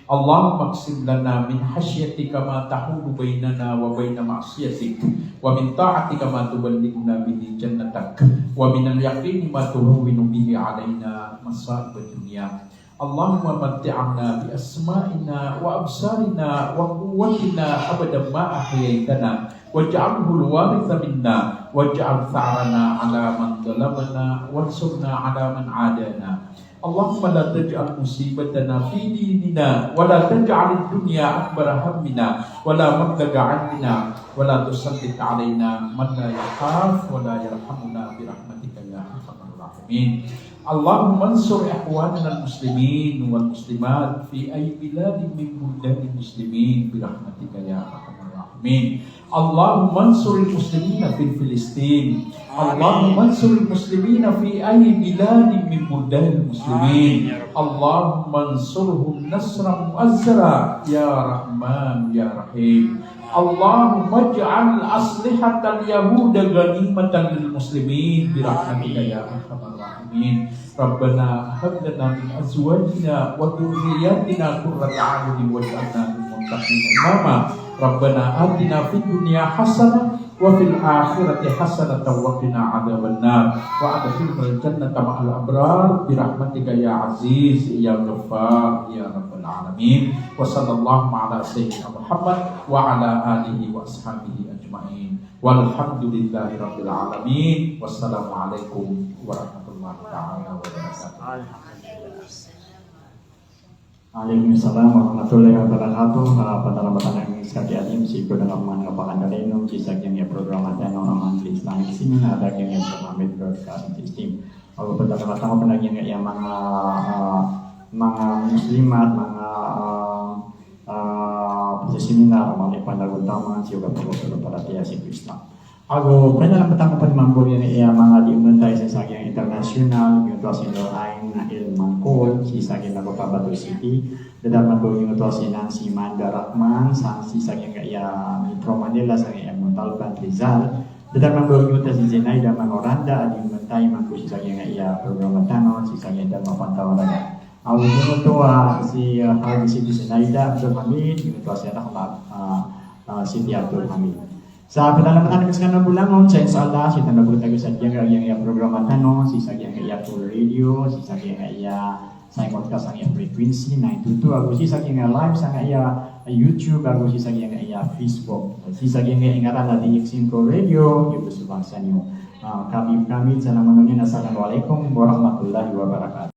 Allahumma qsim lana min hasyatika ma tahulu bainana wa baina ma'siyatik wa min ta'atika ma tuballighuna bihi jannatak wa min al-yaqini ma tuhawwinu bihi alaina masa'ib ad-dunya. Allahumma matti'na bi asma'ina wa absarina wa quwwatina abadan ma ahyaytana waj'alhu al-waritha minna waj'al tha'rana 'ala man zalamana wansurna 'ala man 'adana. Allahumma la taj'al musibatana fi dinina wa la taj'al ad-dunya akbar hammina wa la mablagha 'ilmina wa la tusallit 'alaina man la yakhaf wa la yarhamuna bi rahmatika ya arhamar rahimin. Allahumma ansur ikhwanana al-muslimin wal muslimat fi ay biladin min buldani muslimin bi rahmatika ya arhamar rahimin. Allahumma ansur al-muslimina fi Filistin. Allahumma ansur al-muslimina fi ay biladin min buldani muslimin. Allahumma ansurhum nasran mu'azzara ya Rahman ya Rahim. Allahumma ij'al aslihatal yahuda ghanimatan lil muslimin bi rahmatika ya arhamar rahimin. Rabbana hab lana min azwajina wa dhurriyyatina qurrata a'yunin waj'alna lil muttaqina imama. Rabbana atina fid dunya hasanah wa fil akhirati hasanatan wa qina adzabannar wa adkhilnal jannata ma'al abrar bi rahmatika ya aziz ya ghaffar ya rabbal alamin. Wa sallallahu ala sayyidina Muhammad wa ala alihi wa ashabihi ajma'in. Walhamdulillahi rabbil alamin. Wassalamualaikum warahmatullahi ta'ala wabarakatuh. Waalaikumsalam warahmatullahi wabarakatuh. Pada sekali alim si dengan mga pakandaleno si sagyang ya programa tayo ng mga Islamic seminar ada yang Muhammad Broadcasting System. Pada pertama pendagian ya mga muslimat mga seminar mga panagutama siya kapag para tiya si Islam. Ako, pwede lang patang panimambol yan mga diumentay sa sagyang international, yung tuwasin doon na ilmangkol, si sagyang Nagpapabato City, dadang po yung tuwasin ng si Manda Rahman, si sagyang Metro Manila, sa Montalban, Rizal, dadang po yung tuwasin si Zenaida Mangoranda, at yung mentay man po si sagyang programa tanong, si sagyang Dalmapantawaraga. Ako yung tuwa si Harvey City Zenaida, Abdul Hamid, yung tuwasin City Abdul Hamid. Sa pinalamatan ng kanang bulangon sa inshallah si tanong tago sa yang programa tanong si sagyang full radio si sagyang sa podcast ang frequency 922 ako si sagyang live sa YouTube ako si sagyang Facebook si sagyang ngaran na DX Info Radio yung subang sa niyo kami sa naman niyo assalamualaikum warahmatullahi wabarakatuh.